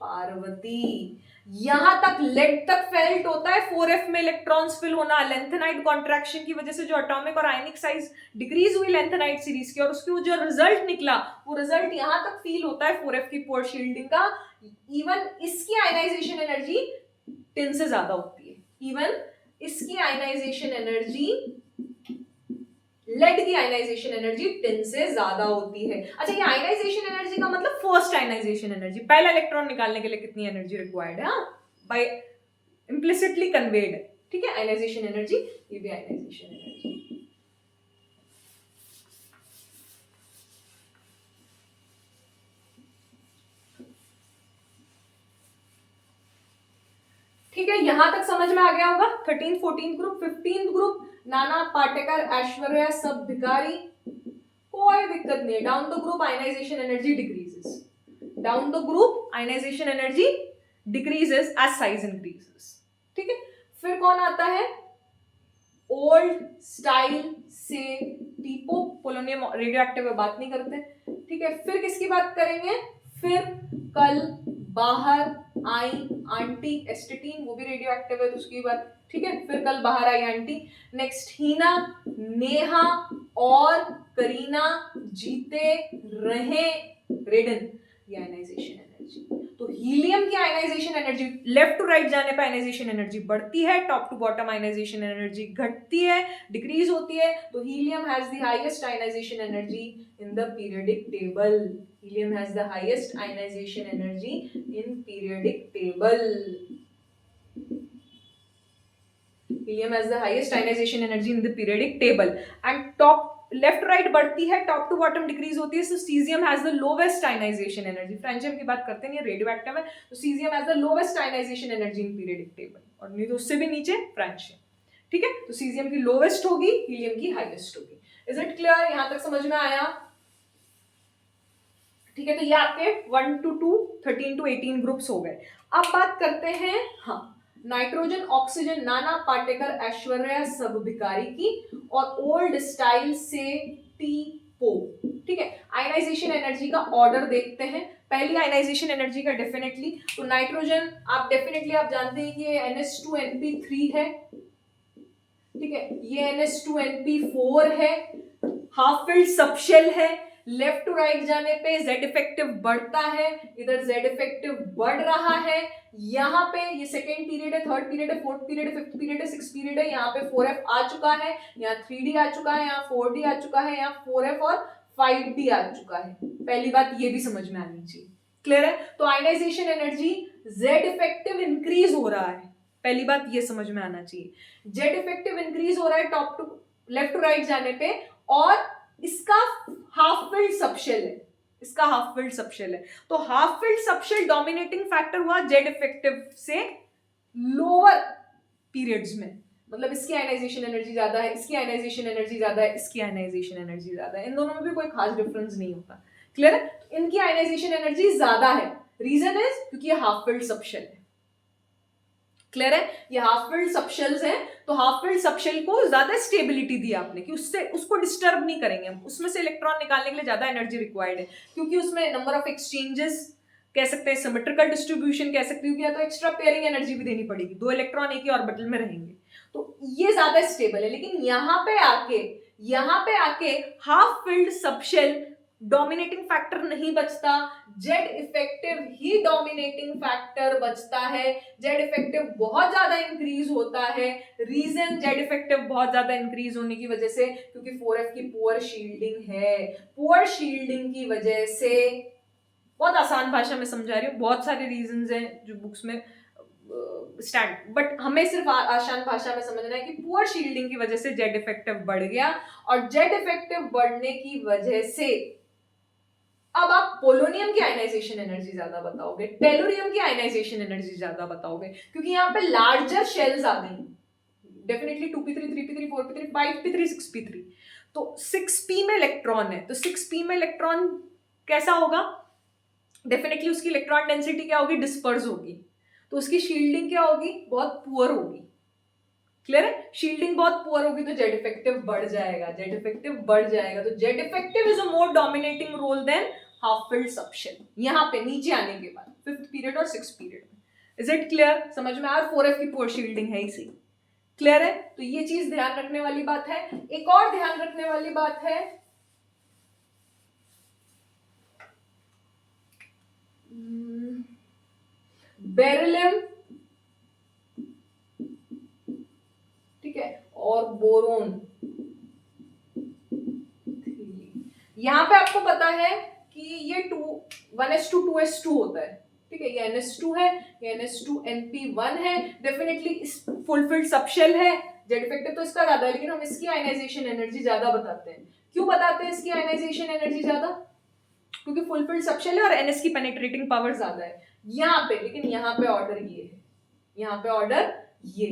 पार्वती, यहां तक लेड तक फेल्ट होता है। 4f में इलेक्ट्रॉन्स फिल होना लेंथेनाइड कॉन्ट्रैक्शन की वजह से जो एटॉमिक और आयनिक साइज डिक्रीज हुई लेंथेनाइड सीरीज की, और उसकी जो रिजल्ट निकला वो रिजल्ट यहां तक फील होता है 4f की पोर शील्डिंग का। इवन इसकी आयनाइजेशन एनर्जी 10 से ज्यादा होती है, इवन इसकी आयनाइजेशन एनर्जी, लेड की आयनाइजेशन एनर्जी 10 से ज्यादा होती है। अच्छा, ये आयनाइजेशन एनर्जी का मतलब फर्स्ट आयनाइजेशन एनर्जी, पहला इलेक्ट्रॉन निकालने के लिए कितनी एनर्जी रिक्वायर्ड है, बाय इम्प्लिसिटली कन्वेड है, ठीक है, आयनाइजेशन एनर्जी, ये भी आयनाइजेशन एनर्जी। ठीक है, यहां तक समझ में आ गया होगा। 13th 14th group. 15th group Nana Patekar, Aishwarya, सब भिखारी, कोई दिक्कत नहीं है। Down the group ionisation energy decreases, down the group ionisation energy decreases as size increases, ठीक है। फिर कौन आता है, ओल्ड स्टाइल से टीपो, पोलोनियम रेडियो एक्टिव में बात नहीं करते, ठीक है। फिर किसकी बात करेंगे, फिर कल बाहर आई आंटी एस्टेटीन, वो भी रेडियो एक्टिव है तो उसकी बात, ठीक है। फिर कल बाहर आई आंटी। नेक्स्ट हीना, नेहा और करीना जीते रहे रेडन, ये आयनाइजेशन एनर्जी। तो हीलियम की ionisation energy left to right जाने पर आयनाइजेशन एनर्जी बढ़ती है, top to bottom ionisation energy घटती है, डिक्रीज होती है। तो helium has the highest ionisation energy in the periodic table, helium has the highest ionisation energy in periodic table, helium has the highest ionization energy in the periodic table, and top left right बढ़ती है, top to bottom decrease होती है। So caesium has the lowest ionisation energy, francium की बात करते हैं, ये radio active है, तो caesium has the lowest ionisation energy in periodic table, और नहीं तो उससे भी नीचे फ्रेंशियम, ठीक है। तो सीजियम की लोवेस्ट होगी, हीलियम की हाईएस्ट होगी। इज इट क्लियर, यहां तक समझ में आया, ठीक है। तो ये आपके 1 to 2 13 to 18 ग्रुप्स हो गए। अब बात करते हैं, हाँ, नाइट्रोजन, ऑक्सीजन, नाना पाटेकर, ऐश्वर्या, सब भिखारी की, और ओल्ड स्टाइल से टीपो, ठीक है। आयनाइजेशन एनर्जी का ऑर्डर देखते हैं। पहली आयनाइजेशन एनर्जी का डेफिनेटली, तो नाइट्रोजन आप डेफिनेटली आप जानते हैं कि ये NH2NP3 है, ठीक है, ये NH2NP4 है, हाफ फिल्ड सबशेल है। लेफ्ट टू राइट जाने पे जेड इफेक्टिव बढ़ता है, इधर जेड इफेक्टिव बढ़ रहा है। यहाँ पे ये सेकेंड पीरियड है, थर्ड पीरियड है, फोर्थ पीरियड है, फिफ्थ पीरियड है, सिक्स पीरियड है। यहाँ पे 4f आ चुका है, यहाँ 3d आ चुका है, यहाँ 4d आ चुका है, यहाँ 4f और 5d आ चुका है। पहली बात ये भी समझ में आनी चाहिए, क्लियर है। तो ionization energy Z effective increase हो रहा है, पहली बात ये समझ में आना चाहिए। जेड इफेक्टिव इंक्रीज हो रहा है top to left to right जाने पे, और इसका हाफ फिल्ड सबशेल है, इसका हाफ फिल्ड सबशेल है। तो half filled subshell dominating factor हुआ जेड इफेक्टिव से लोअर पीरियड्स में, मतलब इसकी आयनाइजेशन एनर्जी ज्यादा है, इसकी आयनाइजेशन एनर्जी ज्यादा है, इसकी आयनाइजेशन एनर्जी ज्यादा है, इन दोनों में भी कोई खास डिफरेंस नहीं होता, क्लियर है। तो इनकी आयनाइजेशन एनर्जी ज्यादा है, रीजन इज क्योंकि ये हाफ फिल्ड सबशेल है, क्लियर है। ये हाफ फिल्ड सबशेल्स हैं, तो हाफ फिल्ड सबशेल को ज्यादा स्टेबिलिटी दी आपने कि उससे उसको डिस्टर्ब नहीं करेंगे हम, उसमें से इलेक्ट्रॉन निकालने के लिए ज्यादा एनर्जी रिक्वायर्ड है, क्योंकि उसमें नंबर ऑफ एक्सचेंजेस कह सकते हैं, सिमेट्रिकल डिस्ट्रीब्यूशन कह सकते हो, या तो एक्स्ट्रा पेयरिंग एनर्जी भी देनी पड़ेगी, दो इलेक्ट्रॉन एक ही ऑर्बिटल में रहेंगे, तो ये ज्यादा स्टेबल है। लेकिन यहाँ पे आके half filled subshell dominating factor नहीं बचता, जेड इफेक्टिव ही डोमिनेटिंग फैक्टर बचता है। जेड इफेक्टिव बहुत ज्यादा इंक्रीज होता है, रीजन जेड इफेक्टिव बहुत ज्यादा इंक्रीज होने की वजह से क्योंकि 4f की पुअर शील्डिंग है, पुअर शील्डिंग की वजह से, बहुत आसान भाषा में समझा रही हूँ, बहुत सारे रीजंस हैं जो बुक्स में स्टैंड, बट हमें सिर्फ आसान भाषा में समझना है कि पुअर शील्डिंग की वजह से जेड इफेक्टिव बढ़ गया, और जेड इफेक्टिव बढ़ने की वजह से अब आप पोलोनियम की आयनाइजेशन एनर्जी ज्यादा बताओगे, टेलुरियम की आयनाइजेशन एनर्जी ज्यादा बताओगे, क्योंकि यहाँ पे लार्जर शेल्स आ गई, definitely 2p3, 3p3, 4p3, 5p3, 6p3। तो 6p में इलेक्ट्रॉन है, तो 6p में इलेक्ट्रॉन कैसा होगा, डेफिनेटली उसकी इलेक्ट्रॉन डेंसिटी क्या होगी, डिस्पर्स होगी, तो उसकी शील्डिंग क्या होगी, बहुत पुअर होगी। क्लियर है, शील्डिंग बहुत पुअर होगी तो जेड इफेक्टिव बढ़ जाएगा, जेड इफेक्टिव बढ़ जाएगा, तो Z effective is a more dominating role than half filled subshell, यहाँ पे नीचे आने के बाद 5th पीरियड और 6th पीरियड में। इज इट क्लियर, समझ में आ रहा, 4f की पुअर शील्डिंग है इसी। क्लियर है, तो ये चीज ध्यान रखने वाली बात है। एक और ध्यान रखने वाली बात है, बेरिलियम, ठीक है, और बोरोन, यहां पे आपको पता है कि ये 1s2 2s2 होता है, ठीक है, ये NS2 है, ये NS2NP1 है, डेफिनेटली फुलफिल्ड सबशेल है, जेड इफेक्टिव तो इसका ज्यादा है, लेकिन हम इसकी आयनाइजेशन एनर्जी ज्यादा बताते हैं। क्यों बताते हैं इसकी आयनाइजेशन एनर्जी ज्यादा, क्योंकि फुलफिल्ड सबशेल है और NS की पेनिट्रेटिंग पावर ज्यादा है यहाँ पे, लेकिन यहाँ पे ऑर्डर ये है, यहाँ पे ऑर्डर ये।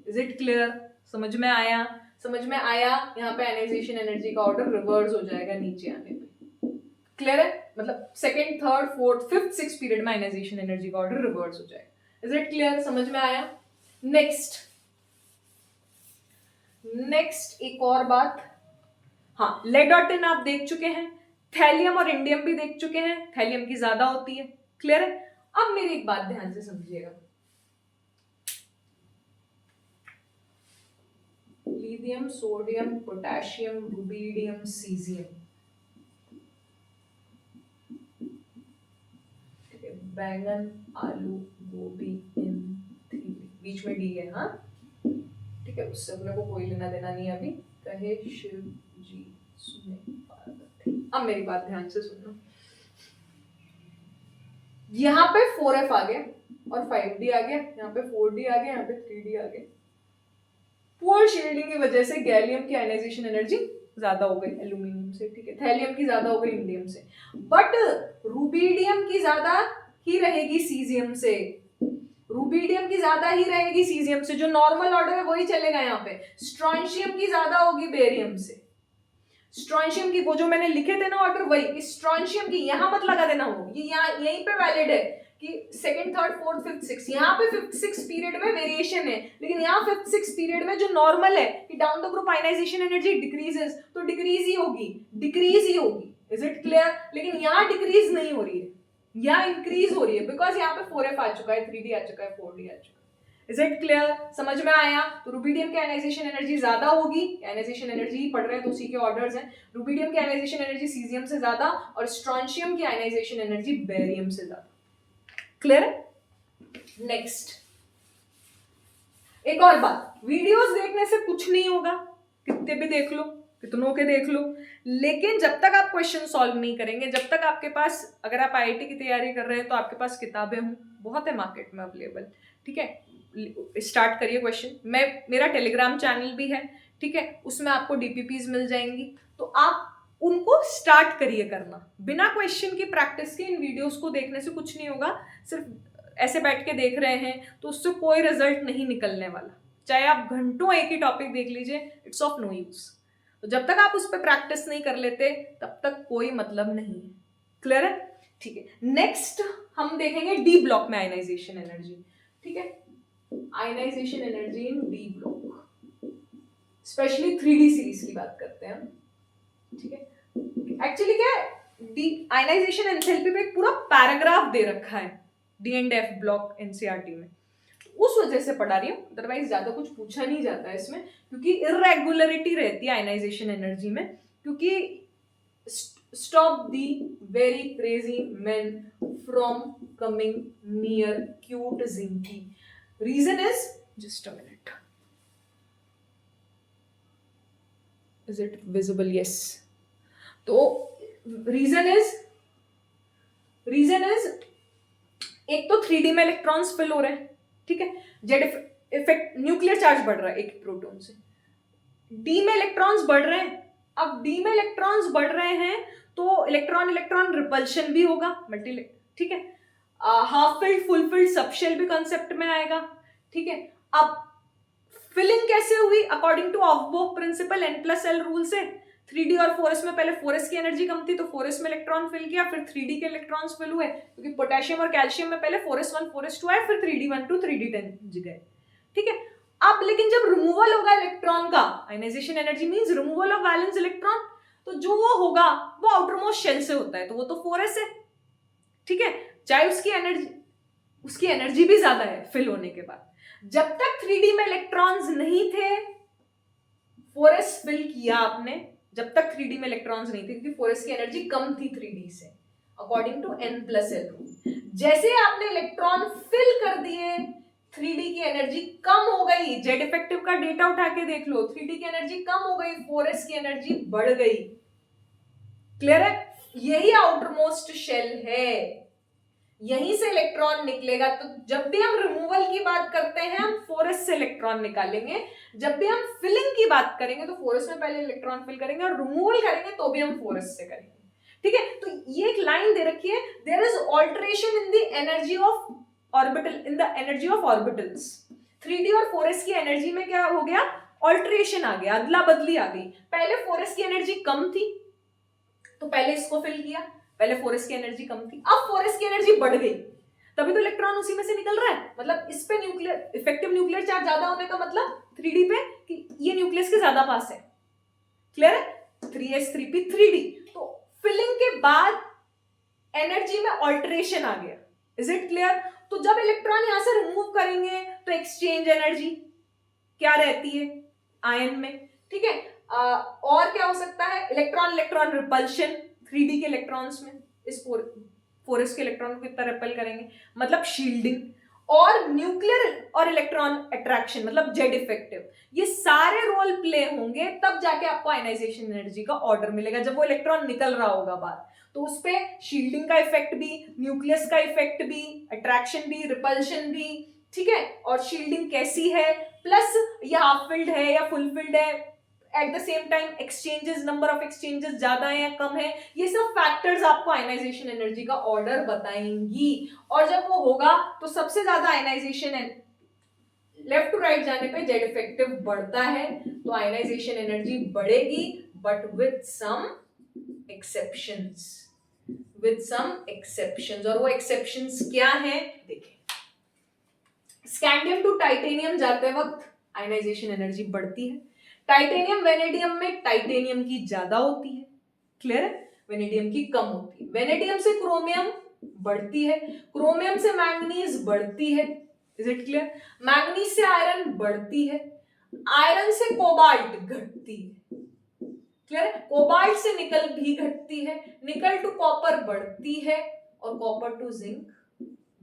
इज इट क्लियर, समझ में आया, समझ में आया, यहाँ पे आयनाइजेशन एनर्जी का ऑर्डर रिवर्स हो जाएगा नीचे आने पे। क्लियर है, मतलब second, third, fourth, fifth, sixth period में आयनाइजेशन एनर्जी का ऑर्डर रिवर्स हो जाएगा। इज इट क्लियर, समझ में आया। नेक्स्ट एक और बात, हाँ, लेड और टिन आप देख चुके हैं, थैलियम और इंडियम भी देख चुके हैं, थैलियम की ज्यादा होती है। क्लियर है, अब मेरी एक बात ध्यान से समझिएगा, lithium, sodium, potassium, rubidium, caesium, ठीक है, बैंगन, आलू, गोभी, इन बीच में डी है, हाँ, ठीक है, उससे अपने को कोई लेना देना नहीं है अभी। कहे शिव जी सुने पार्वती। अब मेरी बात ध्यान से सुनो, यहाँ पे 4f आ गया और 5d आ गया, यहाँ पे 4d आ गया, यहाँ पे 3d आ गया। पुअर शील्डिंग की वजह से गैलियम की आयनाइजेशन एनर्जी ज्यादा हो गई एल्यूमिनियम से, ठीक है, थैलियम की ज्यादा हो गई इंडियम से, बट रुबिडियम की ज्यादा ही रहेगी सीजियम से, रुबिडियम की ज्यादा ही रहेगी सीजियम से, जो नॉर्मल ऑर्डर है वही चलेगा यहाँ पे। स्ट्रॉन्शियम की ज्यादा होगी बेरियम से, स्ट्रॉन्शियम की वो जो मैंने लिखे थे ना ऑर्डर, वही स्ट्रॉन्शियम की यहां मत लगा देना हो, ये यहाँ यहीं पे वैलिड है कि second, third, fourth, fifth, six, यहाँ पे 5th, 6th पीरियड में वेरिएशन है, लेकिन यहाँ 5th, 6th पीरियड में जो नॉर्मल है कि down the group ionisation energy decreases, तो डिक्रीज ही होगी, डिक्रीज ही होगी। इज इट क्लियर, लेकिन यहाँ डिक्रीज नहीं हो रही है, यहाँ इंक्रीज हो रही है, बिकॉज यहाँ पे 4f आ चुका है, 3d आ चुका है, 4d आ चुका है। इज इट क्लियर, समझ में आया। तो रुबिडियम की आयनाइजेशन एनर्जी ज्यादा होगी, आयनाइजेशन एनर्जी ही पढ़ रहे हैं तो उसी के ऑर्डर्स हैं। रुबिडियम की आयनाइजेशन एनर्जी सीजियम से ज्यादा और स्ट्रॉन्शियम की आयनाइजेशन एनर्जी बेरियम से ज्यादा। क्लियर है। नेक्स्ट एक और बात, वीडियोस देखने से कुछ नहीं होगा, कितने भी देख लो, कितनों के देख लो, लेकिन जब तक आप क्वेश्चन सॉल्व नहीं करेंगे, जब तक आपके पास, अगर आप आईआईटी की तैयारी कर रहे हैं तो आपके पास किताबें हों, बहुत है मार्केट में अवेलेबल, ठीक है, स्टार्ट करिए क्वेश्चन। मेरा टेलीग्राम चैनल भी है, ठीक है, उसमें आपको डीपीपीज मिल जाएंगी, तो आप उनको स्टार्ट करिए करना। बिना क्वेश्चन की प्रैक्टिस के इन वीडियोस को देखने से कुछ नहीं होगा, सिर्फ ऐसे बैठ के देख रहे हैं तो उससे कोई रिजल्ट नहीं निकलने वाला, चाहे आप घंटों एक ही टॉपिक देख लीजिए, इट्स ऑफ नो यूज। तो जब तक आप उस पर प्रैक्टिस नहीं कर लेते तब तक कोई मतलब नहीं है। क्लियर है, ठीक है। नेक्स्ट हम देखेंगे डी ब्लॉक में आयनाइजेशन एनर्जी, ठीक है, ionization energy in D block, specially 3D series की बात करते हैं, ठीक है। एक्चुअली क्या है, डी आयनाइजेशन एंथैल्पी पे एक पूरा पैराग्राफ दे रखा है D and F block NCERT में, उस वजह से पढ़ा रही हूँ, अदरवाइज ज्यादा कुछ पूछा नहीं जाता है इसमें, क्योंकि इरेगुलरिटी रहती है आयनाइजेशन एनर्जी में, क्योंकि stop the very crazy men from coming near cute zinky. Reason is, just a minute, is it visible? Yes. तो reason is एक तो 3D में इलेक्ट्रॉन्स फिल हो रहे हैं, ठीक है, जेड इफेक्ट, न्यूक्लियर चार्ज बढ़ रहा है एक प्रोटॉन से, डी में इलेक्ट्रॉन्स बढ़ रहे हैं। अब डी में इलेक्ट्रॉन्स बढ़ रहे हैं तो इलेक्ट्रॉन इलेक्ट्रॉन रिपल्शन भी होगा, मल्टी, ठीक है, half filled full filled sub shell भी कंसेप्ट में आएगा, ठीक है। अब फिलिंग कैसे हुई, according to Aufbau principle, n+l rule से। 3d और 4s में पहले 4s की एनर्जी कम थी तो 4s में इलेक्ट्रॉन फिल किया, फिर 3d के इलेक्ट्रॉन्स फिल हुए, क्योंकि पोटेशियम और कैल्शियम में पहले 4s1 4s2 आए, फिर 3d1 2 3d10 गए, ठीक है। अब लेकिन जब रिमूवल होगा इलेक्ट्रॉन का, ionisation energy means removal of valence electron, तो जो वो होगा वो आउटरमोस्ट शेल से होता है, तो वो तो 4s है, ठीक है, चाहे उसकी एनर्जी भी ज्यादा है फिल होने के बाद। जब तक 3d में इलेक्ट्रॉन्स नहीं थे, 4s फिल किया आपने, जब तक 3d में इलेक्ट्रॉन्स नहीं थे, क्योंकि 4s की एनर्जी कम थी 3d से, अकॉर्डिंग टू n+l रूल। जैसे आपने इलेक्ट्रॉन फिल कर दिए, 3d की एनर्जी कम हो गई, जेड इफेक्टिव का डेटा उठा के देख लो, 3d की एनर्जी कम हो गई, 4s की एनर्जी बढ़ गई, क्लियर है। यही आउटरमोस्ट शेल है, यहीं से इलेक्ट्रॉन निकलेगा। तो जब भी हम रिमूवल की बात करते हैं हम 4s से इलेक्ट्रॉन निकालेंगे, जब भी हम फिलिंग की बात करेंगे तो 4s में पहले इलेक्ट्रॉन फिल करेंगे, और रिमूवल करेंगे तो भी हम 4s से करेंगे, ठीक है। तो ये एक लाइन दे रखी है, there is alteration in the energy of orbital, in the energy of orbitals. 3d और 4s की एनर्जी में क्या हो गया, ऑल्टरेशन आ गया, अदला बदली आ गई। पहले 4s की एनर्जी कम थी तो पहले इसको फिल किया, पहले 4s की एनर्जी कम थी, अब 4s की एनर्जी बढ़ गई, तभी तो इलेक्ट्रॉन उसी में से निकल रहा है। मतलब इस पे न्यूक्लियर इफेक्टिव न्यूक्लियर चार्ज ज्यादा होने का मतलब 3d पे कि ये न्यूक्लियस के ज्यादा पास है, क्लियर है, 3s 3p 3d। तो फिलिंग के बाद एनर्जी में ऑल्टरेशन आ गया, इज इट क्लियर। तो जब इलेक्ट्रॉन यहां से रिमूव करेंगे तो एक्सचेंज एनर्जी क्या रहती है आयन में, ठीक है। और क्या हो सकता है, इलेक्ट्रॉन इलेक्ट्रॉन रिपल्शन, 3d के इलेक्ट्रॉन्स में इस 4s के इलेक्ट्रॉन को कितना रिपेल करेंगे, मतलब शील्डिंग, और न्यूक्लियर और इलेक्ट्रॉन अट्रैक्शन मतलब जेड इफेक्टिव, ये सारे रोल प्ले होंगे, तब जाके आपको आयनाइजेशन एनर्जी का ऑर्डर मिलेगा, जब वो इलेक्ट्रॉन निकल रहा होगा बाहर। तो उस पे शील्डिंग का इफेक्ट भी, न्यूक्लियस का इफेक्ट भी, अट्रैक्शन भी, रिपल्शन भी, ठीक है। और शील्डिंग कैसी है, प्लस ये हाफ फिल्ड है या फुल फिल्ड है, at the same time exchanges, number of exchanges ज्यादा है या कम है, ये सब फैक्टर्स आपको आयनाइजेशन एनर्जी का ऑर्डर बताएंगी। और जब वो होगा तो सबसे ज्यादा आयनाइजेशन लेफ्ट टू राइट जाने पे जेड इफेक्टिव बढ़ता है, तो आयनाइजेशन एनर्जी बढ़ेगी, but with some exceptions, with some exceptions. और वो एक्सेप्शंस क्या है देखें, स्कैंडियम टू टाइटेनियम जाते वक्त आयनाइजेशन एनर्जी बढ़ती है, टाइटेनियम वेनेडियम में टाइटेनियम की ज्यादा होती है, क्लियर है, वेनेडियम की कम होती है। वेनेडियम से क्रोमियम बढ़ती है, क्रोमियम से मैंगनीज बढ़ती है, इज इट क्लियर। मैंगनीज से आयरन बढ़ती है, आयरन से कोबाल्ट घटती है, क्लियर है। कोबाल्ट से निकल भी घटती है, निकल टू कॉपर बढ़ती है, और कॉपर टू जिंक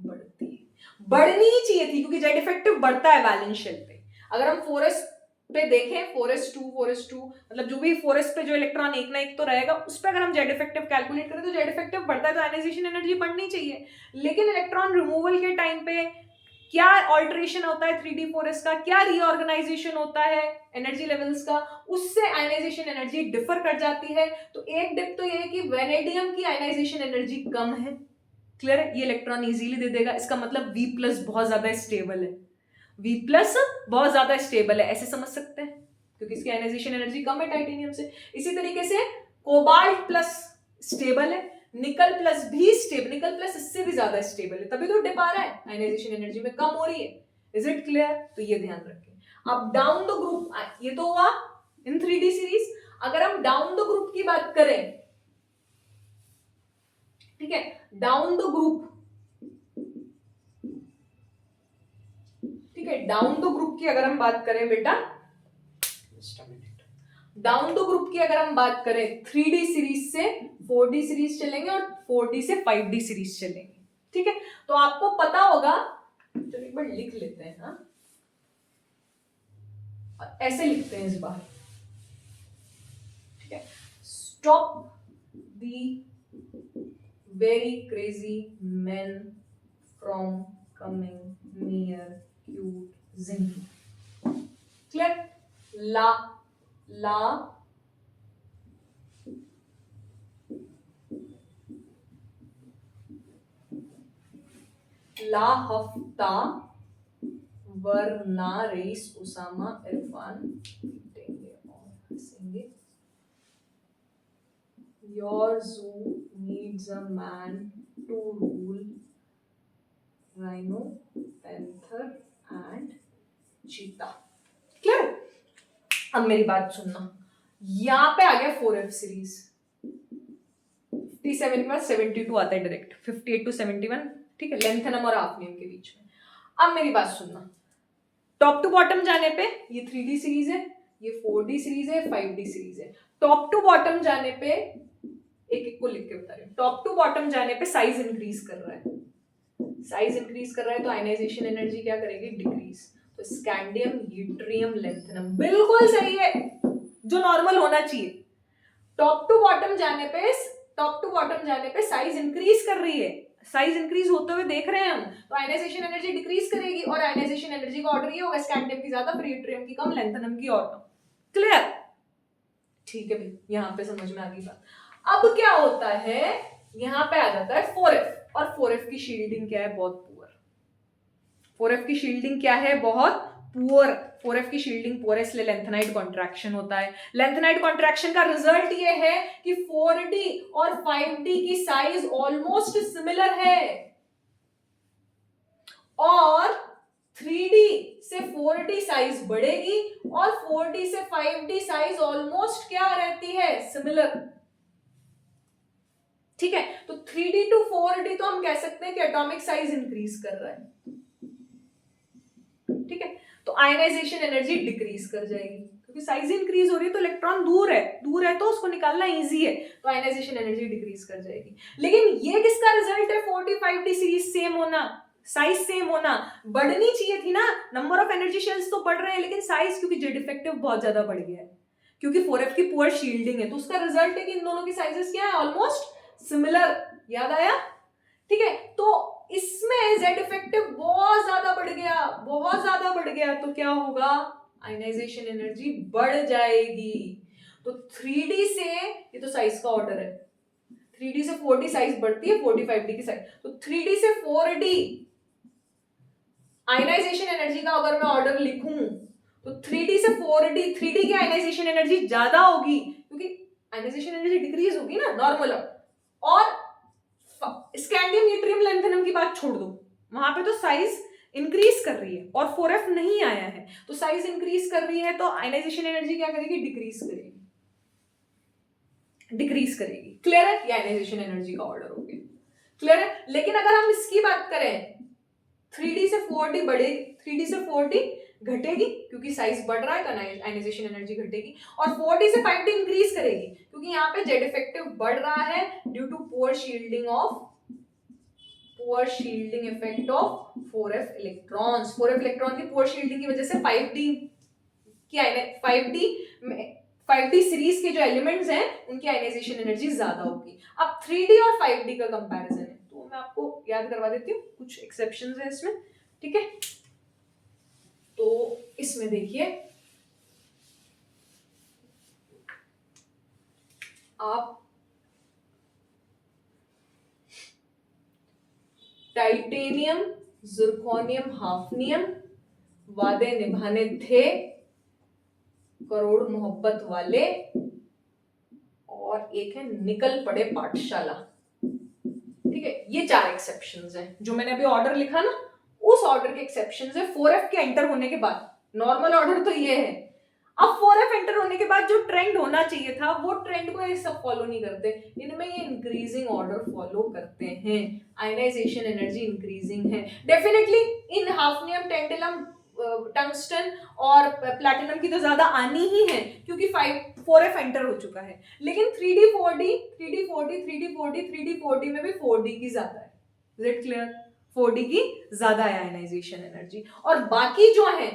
बढ़ती है। बढ़नी ही चाहिए थी क्योंकि जेड इफेक्टिव बढ़ता है वैलेंस शेल पे। अगर हम 4s पे देखें, 4s2 मतलब जो भी 4s पे जो इलेक्ट्रॉन एक ना एक तो रहेगा, उस पे अगर हम जेड इफेक्टिव कैलकुलेट करें तो जेड इफेक्टिव बढ़ता है, तो आयनाइजेशन एनर्जी बढ़नी चाहिए। लेकिन इलेक्ट्रॉन रिमूवल के टाइम पे क्या ऑल्टरेशन होता है 3d 4s का, क्या रीऑर्गेनाइजेशन होता है एनर्जी लेवल्स का, उससे आयनाइजेशन एनर्जी डिफर कर जाती है। तो एक डिप तो ये है कि वेनेडियम की आयनाइजेशन एनर्जी कम है, क्लियर है, ये इलेक्ट्रॉन इजीली दे देगा, इसका मतलब V+ बहुत ज्यादा स्टेबल है, V+ बहुत ज्यादा स्टेबल है, ऐसे समझ सकते हैं, क्योंकि इसकी आयनाइजेशन एनर्जी कम है टाइटेनियम से। इसी तरीके से कोबाल्ट प्लस स्टेबल है, निकल प्लस भी स्टेबल, निकल प्लस इससे भी ज्यादा स्टेबल है, तभी तो डिप आ रहा है, आयनाइजेशन एनर्जी में कम हो रही है, इज इट क्लियर। तो ये ध्यान रखें। अब डाउन द ग्रुप, ये तो हुआ इन 3d सीरीज। अगर हम डाउन द ग्रुप की बात करें, ठीक है, डाउन द ग्रुप, ठीक है, डाउन द ग्रुप की अगर हम बात करें बेटा, डाउन द ग्रुप की अगर हम बात करें, 3d सीरीज से 4d सीरीज चलेंगे और 4d से 5d सीरीज चलेंगे, ठीक है। तो आपको पता होगा, चलो एक बार लिख लेते हैं, हाँ ऐसे लिखते हैं इस बार, ठीक है। Stop the very crazy men from coming near cute zinc. Clear? ला ला ला हफ्ता वरना रईस उसामा इरफान पीटेंगे और हंसेंगे। Your zoo needs a man to rule rhino, panther and cheetah. Clear? अब मेरी बात सुनना, यहाँ पे आ गया 4F सीरीज। 57 के बाद 72 आता है डायरेक्ट, 58 to 71, ठीक है, लेंथनम और हाफनियम के बीच में। अब मेरी बात सुनना, टॉप टू बॉटम जाने पे ये 3D सीरीज है, ये 4D सीरीज है, 5D सीरीज है। टॉप टू बॉटम जाने पे एक एक को लिख के बता रही हूँ। टॉप टू बॉटम जाने पे साइज इंक्रीज कर रहा है, साइज इंक्रीज कर रहा है तो आयनाइजेशन एनर्जी क्या करेगी? डिक्रीज। तो स्कैंडियम, यूट्रियम, लेंथनम बिल्कुल सही है, जो नॉर्मल होना चाहिए। टॉप टू बॉटम जाने पे साइज इंक्रीज कर रही है, साइज इंक्रीज होते हुए देख रहे हैं हम, तो आयनाइजेशन एनर्जी डिक्रीज करेगी, और आयनाइजेशन एनर्जी का ऑर्डर ये होगा, स्कैंडियम की ज्यादा, फिर यूट्रियम की कम, लेंथनम की और कम। क्लियर? ठीक है भाई, यहां पे समझ में आ गई बात। अब क्या होता है, यहां पे आ जाता है 4F, और 4F की शील्डिंग क्या है? बहुत पुअर। 4F की शील्डिंग क्या है? बहुत पुअर। 4F की शील्डिंग पुअर है, इसलिए लेंथेनाइट कॉन्ट्रैक्शन होता है। लेंथेनाइट कॉन्ट्रैक्शन का रिजल्ट ये है कि 4D और 5D की साइज ऑलमोस्ट सिमिलर है, और 3D से 4D साइज बढ़ेगी, और 4D से 5D साइज ऑलमोस्ट क्या रहती है? सिमिलर। ठीक है, तो 3D टू 4D तो हम कह सकते हैं कि एटॉमिक साइज इंक्रीज कर रहा है, ठीक है, तो आयनाइजेशन एनर्जी डिक्रीज कर जाएगी, क्योंकि साइज इंक्रीज हो रही है तो इलेक्ट्रॉन दूर है तो उसको निकालना इजी है, तो आयनाइजेशन एनर्जी डिक्रीज कर जाएगी। लेकिन ये किसका रिजल्ट है? 4D-5D सीरीज सेम होना, साइज सेम होना। बढ़नी चाहिए थी ना, नंबर ऑफ एनर्जी शेल्स तो बढ़ रहे हैं, लेकिन साइज क्योंकि जेड इफेक्टिव बहुत ज्यादा बढ़ गया है, क्योंकि 4F की पुअर शील्डिंग है, तो उसका रिजल्ट है कि इन दोनों की साइजेस क्या है? Almost similar. याद आया? ठीक है, तो इसमें जेड इफेक्टिव बहुत ज्यादा बढ़ गया, तो क्या होगा? आयनाइजेशन एनर्जी बढ़ जाएगी। तो 3D से, ये तो साइज का ऑर्डर है, 3D से 4D साइज बढ़ती है, 4D-5D की साइज, तो 3D से 4D आयनाइजेशन एनर्जी का अगर मैं ऑर्डर लिखूं, तो 3D से 4D, 3D की आयनाइजेशन एनर्जी ज्यादा होगी, क्योंकि आयनाइजेशन एनर्जी डिक्रीज होगी ना, नॉर्मल। और स्कैंडियम, यूट्रियम, लेंथेनम की बात छोड़ दो, वहां पे तो साइज इंक्रीज कर रही है, और 4F नहीं आया है, तो साइज इंक्रीज कर रही है, तो आयनाइजेशन एनर्जी क्या करेगी? डिक्रीज करेगी। क्लियर है? ये आयनाइजेशन एनर्जी का ऑर्डर हो गया। क्लियर है? लेकिन अगर हम इसकी बात करें, 3D से 4D बढ़ेगी, 3D से 4D घटेगी, क्योंकि साइज बढ़ रहा है तो आयनाइजेशन एनर्जी घटेगी, और 4D से 5D इंक्रीज करेगी, क्योंकि यहाँ पे जेड इफेक्टिव बढ़ रहा है due to poor shielding effect of 4F electrons. 4F electron की पुअर शील्डिंग की वजह से 5D सीरीज के जो एलिमेंट्स हैं उनकी आयनाइजेशन एनर्जी ज्यादा होगी। अब 3D और 5D का कंपैरिजन है, तो मैं आपको याद करवा देती हूँ, कुछ एक्सेप्शंस है इसमें, ठीक है। तो इसमें देखिए, आप टाइटेनियम, जिरकोनियम, हाफनियम वादे निभाने थे करोड़ मोहब्बत वाले, और एक है निकल पड़े पाठशाला, ठीक है। ये 4 एक्सेप्शंस हैं, जो मैंने अभी ऑर्डर लिखा ना, उस ऑर्डर के एक्सेप्शंस है 4F के एंटर होने के बाद। नॉर्मल ऑर्डर तो ये है, अब 4F एंटर होने के बाद जो ट्रेंड होना चाहिए था, वो ट्रेंड को ये सब फॉलो नहीं करते, इनमें ये इंक्रीजिंग ऑर्डर फॉलो करते हैं, आयनाइजेशन एनर्जी इंक्रीजिंग है। Definitely in hafnium, tantalum, tungsten और प्लैटिनम की तो ज्यादा आनी ही है, क्योंकि 4F एंटर हो चुका है, लेकिन 3D 4D में भी 4D की ज्यादा है। Is it clear? 4D की ज्यादा है आयनाइजेशन एनर्जी, और बाकी जो है,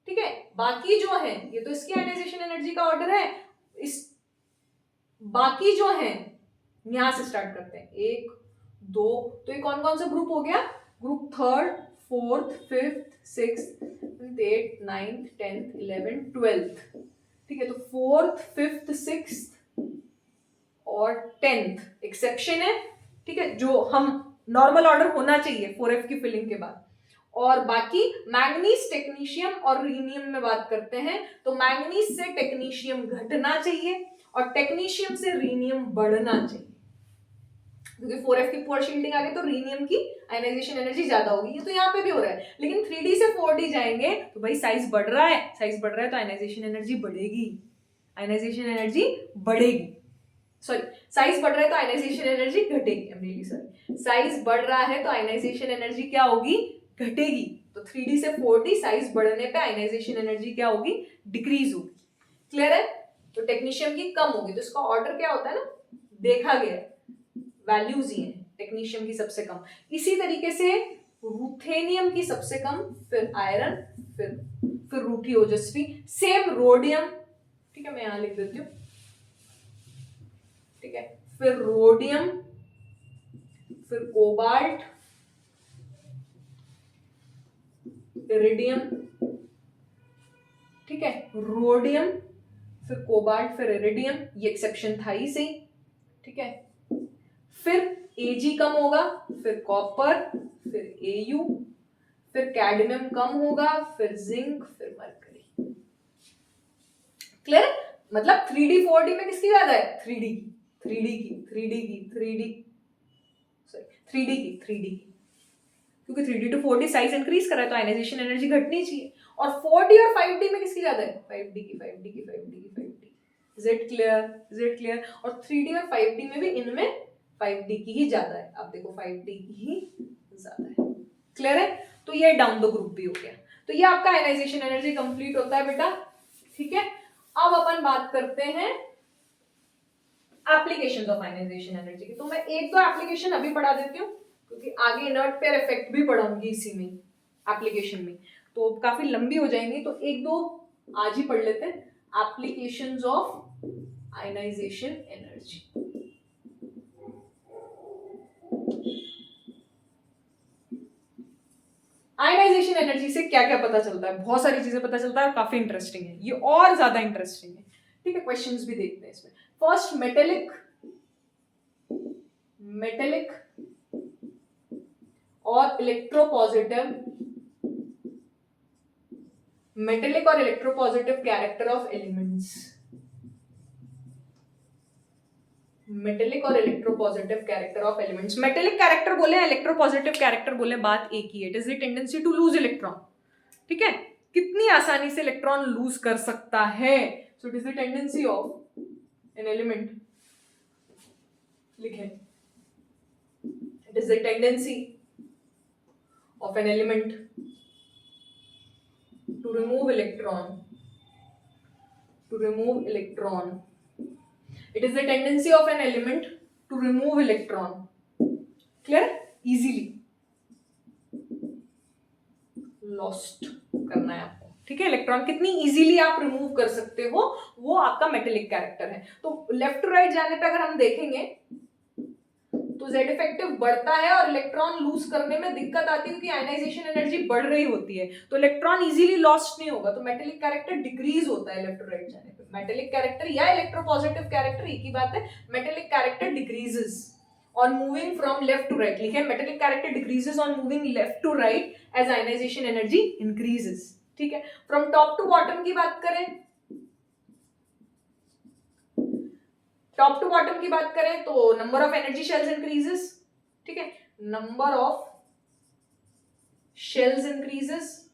ठीक है, बाकी जो है, ये तो इसकी आयनाइजेशन एनर्जी का ऑर्डर है, इस बाकी जो है, यहां से स्टार्ट करते हैं, 1 2, तो ये कौन कौन सा ग्रुप हो गया? Group 3rd 4th 5th 6th 8th 9th 10th 11th 12th, ठीक है। तो 4th 5th 6th और 10th एक्सेप्शन है, ठीक है, जो हम नॉर्मल ऑर्डर होना चाहिए 4F की फिलिंग के बाद। और बाकी मैंगनीज, टेक्नीशियम और रीनियम में बात करते हैं तो मैंगनीज से टेक्नीशियम घटना चाहिए और टेक्नीशियम से रीनियम बढ़ना चाहिए, क्योंकि 4F की पुअर शील्डिंग आ गई तो रीनियम की आयनाइजेशन एनर्जी ज्यादा होगी। ये तो यहाँ पे भी हो रहा है, लेकिन 3D से 4D जाएंगे तो भाई साइज बढ़ रहा है, साइज बढ़ रहा है तो आयनाइजेशन एनर्जी बढ़ेगी, आयनाइजेशन एनर्जी बढ़ेगी, सॉरी साइज बढ़ रहा है तो आयनाइजेशन एनर्जी घटेगी, I am really sorry, size बढ़ रहा है तो आयनाइजेशन एनर्जी क्या होगी, घटेगी। तो 3D से 4D साइज बढ़ने पे आयनाइजेशन एनर्जी क्या होगी, डिक्रीज होगी। क्लियर है? तो टेक्नीशियम की कम होगी, तो इसका ऑर्डर क्या होता है ना, देखा गया वैल्यूज ही है, टेक्नीशियम की सबसे कम, इसी तरीके से रूथेनियम की सबसे कम, फिर आयरन, फिर रूठी ओजस्वी, सेम रोडियम, ठीक है मैं यहां लिख देती हूँ, ठीक है, फिर रोडियम, फिर कोबाल्ट, इरिडियम, ठीक है, रोडियम, फिर कोबाल्ट, फिर इरिडियम, ये एक्सेप्शन था ही सही, ठीक है। फिर Ag कम होगा, फिर कॉपर, फिर Au, फिर कैडमियम कम होगा, फिर जिंक, फिर मरकरी। क्लियर? मतलब 3D 4D में किसकी ज्यादा है, 3D की, क्योंकि 3D to 4D size increase कर रहा है तो आयनाइजेशन एनर्जी घटनी चाहिए। और 4D और 5D में किसकी ज्यादा है, 5D की। Is it clear? और 3D और 5D में भी इनमें 5D की ही ज्यादा है, आप देखो 5D की ही ज्यादा है। क्लियर है? तो ये डाउन द ग्रुप भी हो गया। तो ये आपका आयनाइजेशन एनर्जी कंप्लीट होता है बेटा, ठीक है। अब अपन बात करते हैं एप्लीकेशन ऑफ आयनाइजेशन एनर्जी की। तो मैं एक दो एप्लीकेशन अभी पढ़ा देती हूँ, क्योंकि आगे इनर्ट पेयर इफेक्ट भी पढ़ाऊंगी इसी में, एप्लीकेशन में, तो काफी लंबी हो जाएंगी, तो एक दो आज ही पढ़ लेते हैं। Applications of ionisation energy, ionization energy से क्या क्या पता चलता है, बहुत सारी चीजें पता चलता है और काफी इंटरेस्टिंग है ये, और ज्यादा इंटरेस्टिंग है, ठीक है। क्वेश्चंस भी देखते हैं इसमें। फर्स्ट मेटेलिक और इलेक्ट्रोपॉजिटिव, मेटेलिक और electropositive character of elements, metallic और electropositive character of elements. Metallic character बोले, इलेक्ट्रोपॉजिटिव कैरेक्टर बोले, बात एक ही है, it is the tendency to lose electron, ठीक है, कितनी आसानी से इलेक्ट्रॉन लूज कर सकता है। So it is the tendency of an element, लिखें, it is the tendency of an element to remove electron, it is the tendency of an element to remove electron, clear, easily lost करना है आपको, ठीक है। Electron कितनी easily आप remove कर सकते हो, वो आपका मेटेलिक कैरेक्टर है। तो लेफ्ट टू राइट जाने पे अगर हम देखेंगे तो Z इफेक्टिव बढ़ता है और इलेक्ट्रॉन लूज करने में दिक्कत आती है, क्योंकि आयनाइजेशन एनर्जी बढ़ रही होती है, तो इलेक्ट्रॉन इजीली लॉस्ट नहीं होगा, तो मेटेलिक कैरेक्टर डिक्रीज होता है लेफ्ट टू राइट जाने पे। मेटेलिक कैरेक्टर या इलेक्ट्रोपॉजिटिव कैरेक्टर एक ही बात है, metallic character decreases on moving from left to right, लिखे metallic character decreases on moving left to right as ionisation energy increases, ठीक है। फ्रॉम टॉप टू बॉटम की बात करें, टॉप टू बॉटम की बात करें तो number of energy shells increases, ठीक है, नंबर ऑफ शेल्स इंक्रीजेस,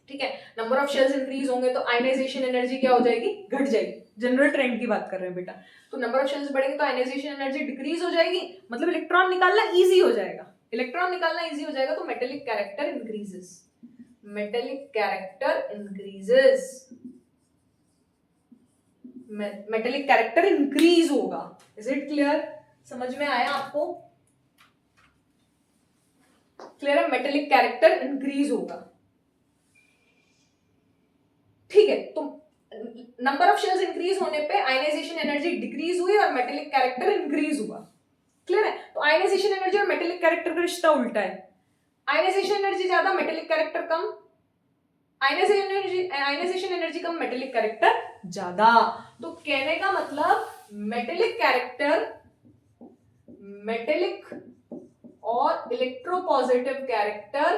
ठीक है। नंबर ऑफ शेल्स इंक्रीज होंगे तो आयनाइजेशन एनर्जी क्या हो जाएगी, घट जाएगी। जनरल ट्रेंड की बात कर रहे हैं बेटा, तो नंबर ऑफ शेल्स बढ़ेंगे तो आयनाइजेशन एनर्जी डिक्रीज हो जाएगी, मतलब इलेक्ट्रॉन निकालना इजी हो जाएगा, तो metallic character increases, metallic character increase होगा। Is it clear? समझ में आया आपको? क्लियर है, मेटेलिक कैरेक्टर इंक्रीज होगा, ठीक है। तो नंबर ऑफ शेल्स इंक्रीज होने पे आयनाइजेशन एनर्जी डिक्रीज हुई और मेटेलिक कैरेक्टर इंक्रीज हुआ। क्लियर है? तो आयनाइजेशन एनर्जी और मेटेलिक कैरेक्टर का रिश्ता उल्टा है, आयनाइजेशन एनर्जी ज्यादा, मेटेलिक कैरेक्टर कम, आयनाइजेशन एनर्जी कम, मेटेलिक कैरेक्टर ज्यादा। तो कहने का मतलब मेटेलिक कैरेक्टर, मेटेलिक और electropositive character,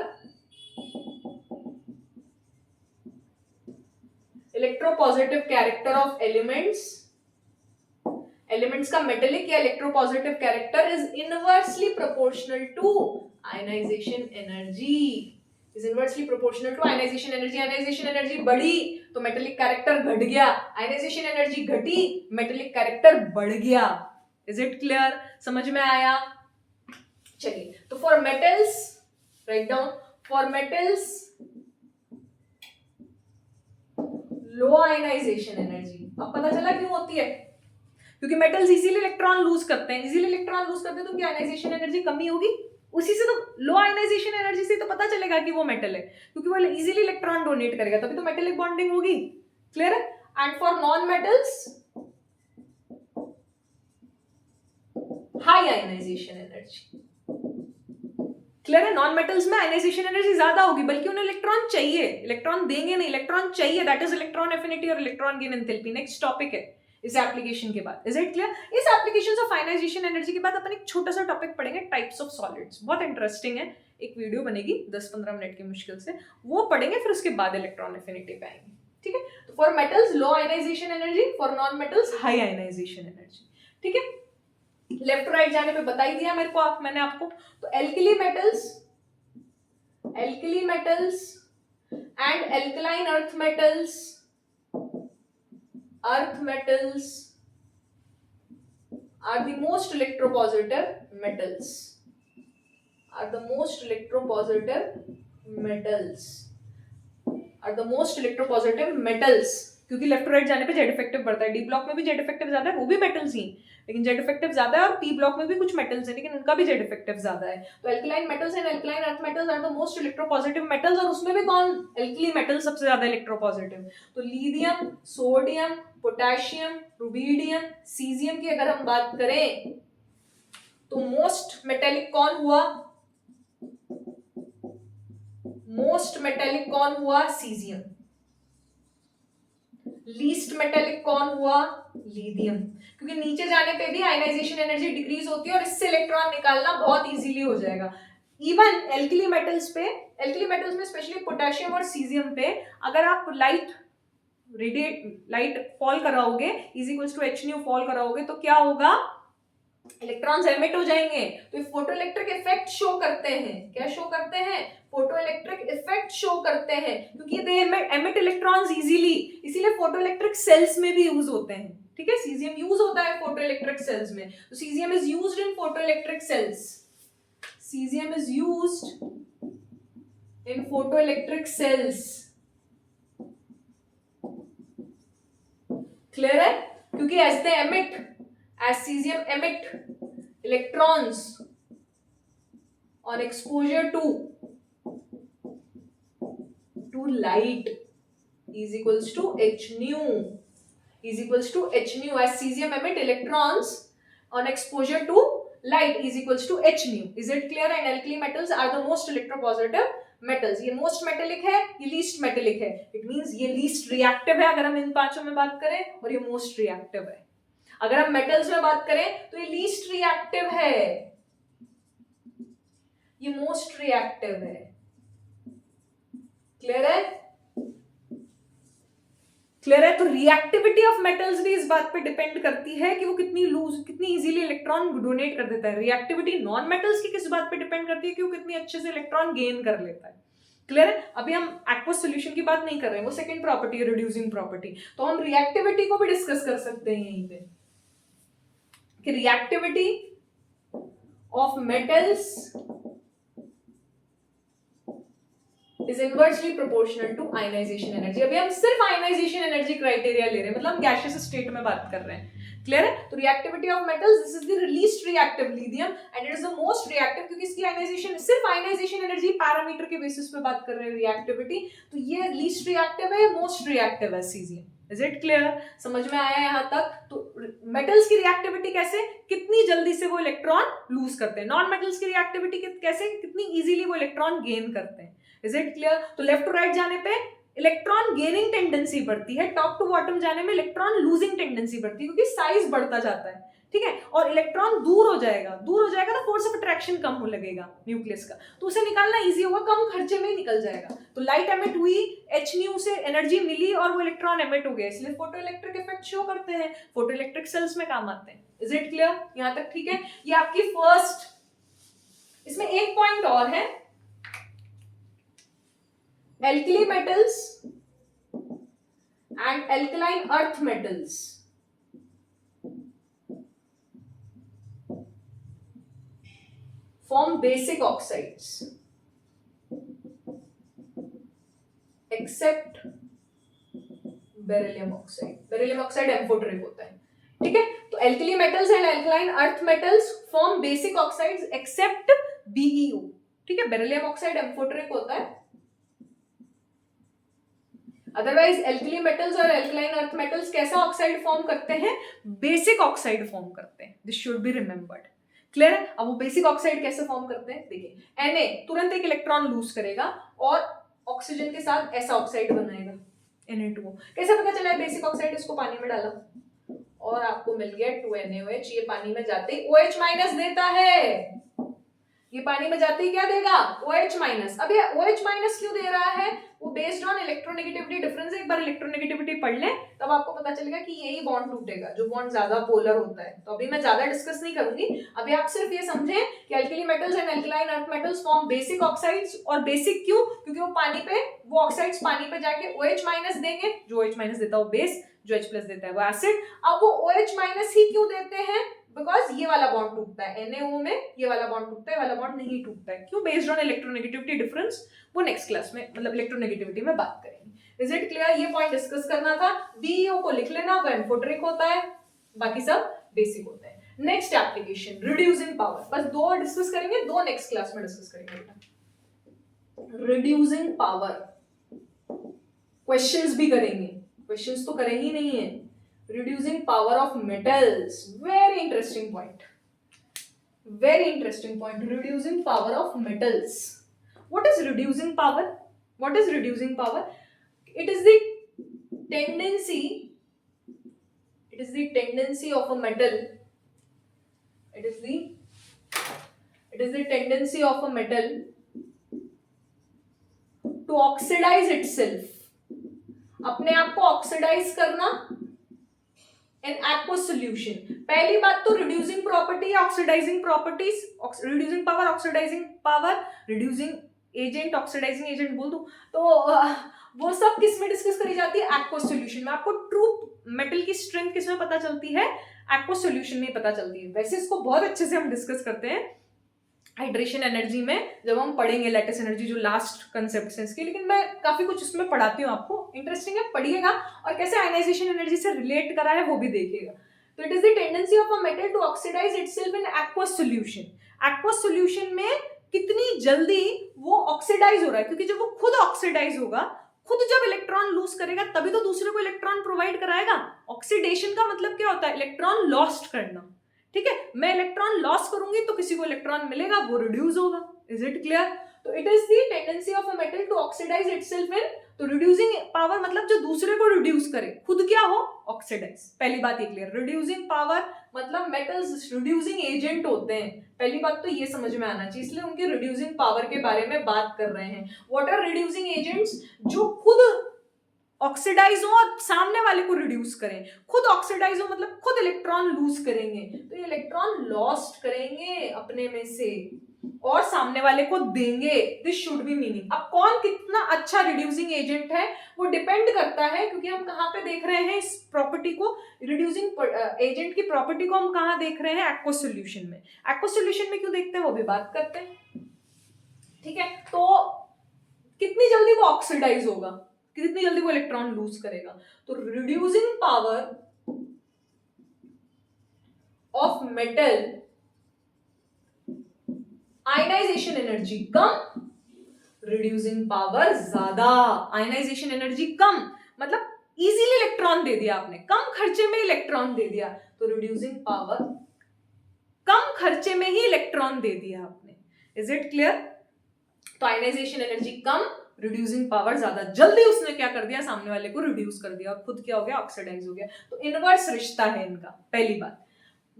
electropositive character of elements का मेटेलिक या electropositive character is inversely proportional to ionization energy, is inversely proportional to ionization energy. Ionization energy बढ़ी तो मेटेलिक कैरेक्टर घट गया, आयनाइजेशन एनर्जी घटी मेटेलिक कैरेक्टर बढ़ गया। Is it clear? समझ में आया? चलिए, तो for metals right down, for metals low ionization energy. अब पता चला क्यों होती है, क्योंकि मेटल्स इजीली इलेक्ट्रॉन लूज करते हैं, इजीली इलेक्ट्रॉन लूज करते हैं तो उनकी आयनाइजेशन एनर्जी कमी होगी। उसी से तो लो आयनाइजेशन एनर्जी से तो पता चलेगा कि वो मेटल है, क्योंकि वो इजीली इलेक्ट्रॉन डोनेट करेगा, तभी तो मेटेलिक बॉन्डिंग होगी। क्लियर है? And for non metals high ionization energy. Clear है? नॉन मेटल्स में आयनाइजेशन एनर्जी ज्यादा होगी, बल्कि उन्हें इलेक्ट्रॉन चाहिए, इलेक्ट्रॉन देंगे नहीं, इलेक्ट्रॉन चाहिए, दैट इज इलेक्ट्रॉन एफिनिटी और electron gain enthalpy. Next topic है इस एप्लीकेशन के बाद। Is it clear? इस एप्लीकेशन ऑफ आयनाइजेशन एनर्जी के बाद अपन एक छोटा सा टॉपिक पढ़ेंगे, टाइप्स ऑफ सॉलिड्स। बहुत इंटरेस्टिंग है, एक वीडियो बनेगी 10-15 मिनट की मुश्किल से, वो पढ़ेंगे, फिर उसके बाद इलेक्ट्रॉन एफिनिटी पे आएंगे। ठीक है? तो for metals low ionization energy, for non metals high ionization energy. ठीक है? लेफ्ट राइट जाने पे बता ही दिया मेरे को, मैंने आपको। तो alkali metals and alkaline earth metals are the most electropositive metals, क्योंकि लेफ्ट राइट जाने पे जेड इफेक्टिव बढ़ता है। डी ब्लॉक में भी जेड इफेक्टिव ज्यादा है, वो भी मेटल्स ही, लेकिन जेड इफेक्टिव ज्यादा है, और पी ब्लॉक में भी कुछ मेटल्स हैं लेकिन उनका भी जेड इफेक्टिव ज्यादा है। तो alkaline metals and alkaline earth metals are the most electropositive metals, और उसमें भी कौन? एल्कली मेटल सबसे ज्यादा इलेक्ट्रोपॉजिटिव। तो lithium, sodium, potassium, rubidium, caesium की अगर हम बात करें तो मोस्ट मेटेलिक कौन हुआ? सीजियम। लीस्ट मेटेलिक कौन हुआ? लिथियम। क्योंकि नीचे जाने पे भी आयनाइजेशन एनर्जी डिक्रीज होती है और इससे इलेक्ट्रॉन निकालना बहुत इजीली हो जाएगा। इवन एल्कली मेटल्स में स्पेशली पोटेशियम और सीजियम पे अगर आप लाइट फॉल कराओगे, is equals to HNu fall कराओगे, तो क्या होगा? इलेक्ट्रॉन्स एमिट हो जाएंगे। तो फोटोइलेक्ट्रिक इफेक्ट शो करते हैं। क्या शो करते हैं? फोटोइलेक्ट्रिक इफेक्ट शो करते हैं, क्योंकि दे एमिट इलेक्ट्रॉन्स इजीली, इसीलिए फोटोइलेक्ट्रिक सेल्स में भी यूज होते हैं। ठीक है? सीजियम यूज होता है फोटोइलेक्ट्रिक सेल्स में, तो caesium is used in photoelectric cells. Caesium is used in photoelectric cells. Clear है? क्योंकि as cesium emit electrons on exposure to light is equals to HNu, as cesium emit electrons on exposure to light is equals to HNu. Is it clear? And alkali metals are the most electropositive metals. ये most metallic है, ये least metallic है, it means ये least reactive है अगर हम इन पांचों में बात करें, और ये most reactive है। अगर हम मेटल्स में बात करें तो ये लीस्ट रिएक्टिव है, ये मोस्ट रिएक्टिव है। क्लियर है? तो रिएक्टिविटी ऑफ मेटल्स भी इस बात पे डिपेंड करती है कि वो कितनी इजीली इलेक्ट्रॉन डोनेट कर देता है। रिएक्टिविटी नॉन मेटल्स की किस बात पे डिपेंड करती है कि वो कितनी अच्छे से इलेक्ट्रॉन गेन कर लेता है। क्लियर है? अभी हम एक्वस सॉल्यूशन की बात नहीं कर रहे हैं, वो सेकंड प्रॉपर्टी है, रिड्यूसिंग प्रॉपर्टी। तो हम रिएक्टिविटी को भी डिस्कस कर सकते हैं यहीं पे कि reactivity of metals is inversely proportional to ionization energy. अभी हम सिर्फ आयनाइजेशन एनर्जी क्राइटेरिया ले रहे हैं, मतलब हम गैसियस स्टेट में बात कर रहे हैं। क्लियर है? तो reactivity of metals, this is the least reactive lithium and it is the most reactive, क्योंकि इसकी आयनाइजेशन, सिर्फ आयनाइजेशन एनर्जी पैरामीटर के बेसिस पे बात कर रहे हैं रिएक्टिविटी, तो ये लीस्ट रिएक्टिव है, मोस्ट रिएक्टिव है सीजियम। Is it clear? समझ में आया यहां तक? तो मेटल्स की रिएक्टिविटी कैसे, कितनी जल्दी से वो इलेक्ट्रॉन लूज करते हैं, नॉन मेटल्स की रिएक्टिविटी कैसे, कितनी इजीली वो इलेक्ट्रॉन गेन करते हैं। Is it clear? तो लेफ्ट टू राइट जाने पे इलेक्ट्रॉन गेनिंग टेंडेंसी बढ़ती है, टॉप टू बॉटम जाने में इलेक्ट्रॉन लूजिंग टेंडेंसी बढ़ती है, क्योंकि साइज बढ़ता जाता है, ठीक है, और इलेक्ट्रॉन दूर हो जाएगा तो फोर्स ऑफ अट्रैक्शन कम हो लगेगा न्यूक्लियस का, तो उसे निकालना इजी होगा, कम खर्चे में ही निकल जाएगा। तो लाइट एमिट हुई, एच न्यू से एनर्जी मिली और वो इलेक्ट्रॉन एमिट हो गया, इसलिए फोटो इलेक्ट्रिक इफेक्ट शो करते हैं, फोटो इलेक्ट्रिक सेल्स में काम आते हैं। Is it clear? यहां तक ठीक है? ये आपकी फर्स्ट, इसमें एक पॉइंट और है, alkali metals and alkaline earth metals form basic oxides except beryllium oxide. beryllium oxide amphoteric होता है, ठीक है। तो alkali metals and alkaline earth metals form basic oxides except BeO, ठीक है। beryllium oxide amphoteric होता है, अदरवाइज एल्कली मेटल्स और एल्कलाइन अर्थ मेटल्स कैसा ऑक्साइड फॉर्म करते हैं? बेसिक ऑक्साइड फॉर्म करते हैं। This should be remembered. Clear है? अब वो बेसिक ऑक्साइड कैसे फॉर्म करते हैं देखिए, Na तुरंत एक इलेक्ट्रॉन लूज करेगा और ऑक्सीजन के साथ ऐसा ऑक्साइड बनाएगा Na2। कैसे पता चला है बेसिक ऑक्साइड? इसको पानी में डाला और आपको मिल गया 2NaOH। ये पानी में जाते ही OH माइनस देता है, ये पानी में जाते ही क्या देगा? OH minus. अब ये OH माइनस क्यों दे रहा है? वो बेस्ड ऑन इलेक्ट्रोनेगेटिविटी डिफरेंस। एक बार इलेक्ट्रोनेगेटिविटी पढ़ लें तब आपको पता चलेगा कि यही बॉन्ड टूटेगा जो बॉन्ड ज्यादा पोलर होता है। तो अभी मैं ज्यादा डिस्कस नहीं करूंगी, अभी आप सिर्फ ये समझें कि alkali metals and alkaline earth metals form basic oxides. और बेसिक क्यों? क्योंकि वो पानी पे, वो ऑक्साइड्स पानी पे जाके OH माइनस देंगे, जो OH माइनस देता है वो बेस, जो H प्लस देता है वो एसिड। अब वो OH माइनस ही क्यों देते हैं? बिकॉज ये वाला बॉन्ड टूटता है NaO में, ये वाला बॉन्ड टूटता है, वाला बॉन्ड नहीं टूटता है। क्यों? Based on electronegativity difference. वो नेक्स्ट क्लास में, मतलब इलेक्ट्रोनेगेटिविटी में बात करेंगे। Is it clear? ये पॉइंट डिस्कस करना था। BeO को लिख लेना, वो एम्फोटेरिक होता है, बाकी सब बेसिक होता है। नेक्स्ट एप्लीकेशन रिड्यूसिंग पावर, बस दो डिस्कस करेंगे, दो नेक्स्ट क्लास में डिस्कस करेंगे। रिड्यूसिंग पावर क्वेश्चंस भी करेंगे, क्वेश्चंस तो करे ही नहीं है। Reducing power of metals, very interesting point, very interesting point. Reducing power of metals. What is reducing power? What is reducing power? It is the tendency, it is the tendency of a metal, it is the tendency of a metal to oxidize itself, अपने आप को oxidise करना in aqueous solution। पहली बात तो reducing property, oxidizing properties, reducing power, oxidizing power, reducing agent, oxidizing agent बोल दूं तो वो सब किस में डिस्कस करी जाती है? एक्वस सॉल्यूशन में। आपको ट्रू मेटल की स्ट्रेंथ किस में पता चलती है? एक्वस सॉल्यूशन में पता चलती है। वैसे इसको बहुत अच्छे से हम डिस्कस करते हैं हाइड्रेशन एनर्जी में, जब हम पढ़ेंगे लैटिस एनर्जी, जो लास्ट कंसेप्ट है इसकी, लेकिन मैं काफी कुछ उसमें पढ़ाती हूँ आपको, इंटरेस्टिंग है, पढ़िएगा। और कैसे आयनाइजेशन एनर्जी से रिलेट करा है वो भी देखिएगा। तो it is the tendency of a metal to oxidise itself in aqueous solution. Aqueous solution में कितनी जल्दी वो ऑक्सीडाइज हो रहा है, क्योंकि जब वो खुद ऑक्सीडाइज होगा, खुद जब इलेक्ट्रॉन लूज करेगा तभी तो दूसरे को इलेक्ट्रॉन प्रोवाइड कराएगा। ऑक्सीडेशन का मतलब क्या होता है? इलेक्ट्रॉन लॉस्ट करना, ठीक है। मैं इलेक्ट्रॉन लॉस करूंगी तो किसी को इलेक्ट्रॉन मिलेगा, वो रिड्यूस होगा। Is it clear? तो it is the tendency of a metal to oxidise itself in, तो रिड्यूसिंग पावर मतलब जो दूसरे को रिड्यूस करे, खुद क्या हो? ऑक्सीडाइज। पहली बात ये क्लियर। रिड्यूसिंग पावर मतलब मेटल्स रिड्यूसिंग एजेंट होते हैं, पहली बात तो ये समझ में आना चाहिए, इसलिए उनके रिड्यूसिंग पावर के बारे में बात कर रहे हैं। What are reducing agents? जो खुद ऑक्सीडाइज हो और सामने वाले को रिड्यूस करें। खुद ऑक्सीडाइज हो मतलब खुद इलेक्ट्रॉन लूज करेंगे, तो ये इलेक्ट्रॉन लॉस्ट करेंगे अपने में से और सामने वाले को देंगे। This should be meaning. अब कौन कितना अच्छा रिड्यूसिंग एजेंट है वो डिपेंड करता है, क्योंकि हम कहाँ पे देख रहे हैं इस प्रॉपर्टी को, रिड्यूसिंग एजेंट की प्रॉपर्टी को हम कहाँ देख रहे हैं? एक्वस सॉल्यूशन में। एक्वस सॉल्यूशन में क्यों देखते हैं वो भी बात करते हैं, ठीक है। तो कितनी जल्दी वो ऑक्सीडाइज होगा, कितनी जल्दी वो इलेक्ट्रॉन लूज करेगा। तो reducing power of metal, ionization energy कम, रिड्यूसिंग पावर ज्यादा। आयनाइजेशन एनर्जी कम मतलब इजीली इलेक्ट्रॉन दे दिया आपने, कम खर्चे में इलेक्ट्रॉन दे दिया, तो रिड्यूसिंग पावर, कम खर्चे में ही इलेक्ट्रॉन दे दिया आपने। Is it clear? तो आयनाइजेशन एनर्जी कम, रिड्यूसिंग पावर ज्यादा। जल्दी उसने क्या कर दिया, सामने वाले को रिड्यूस कर दिया और खुद क्या हो गया, ऑक्सीडाइज हो गया। तो इनवर्स रिश्ता है इनका, पहली बात।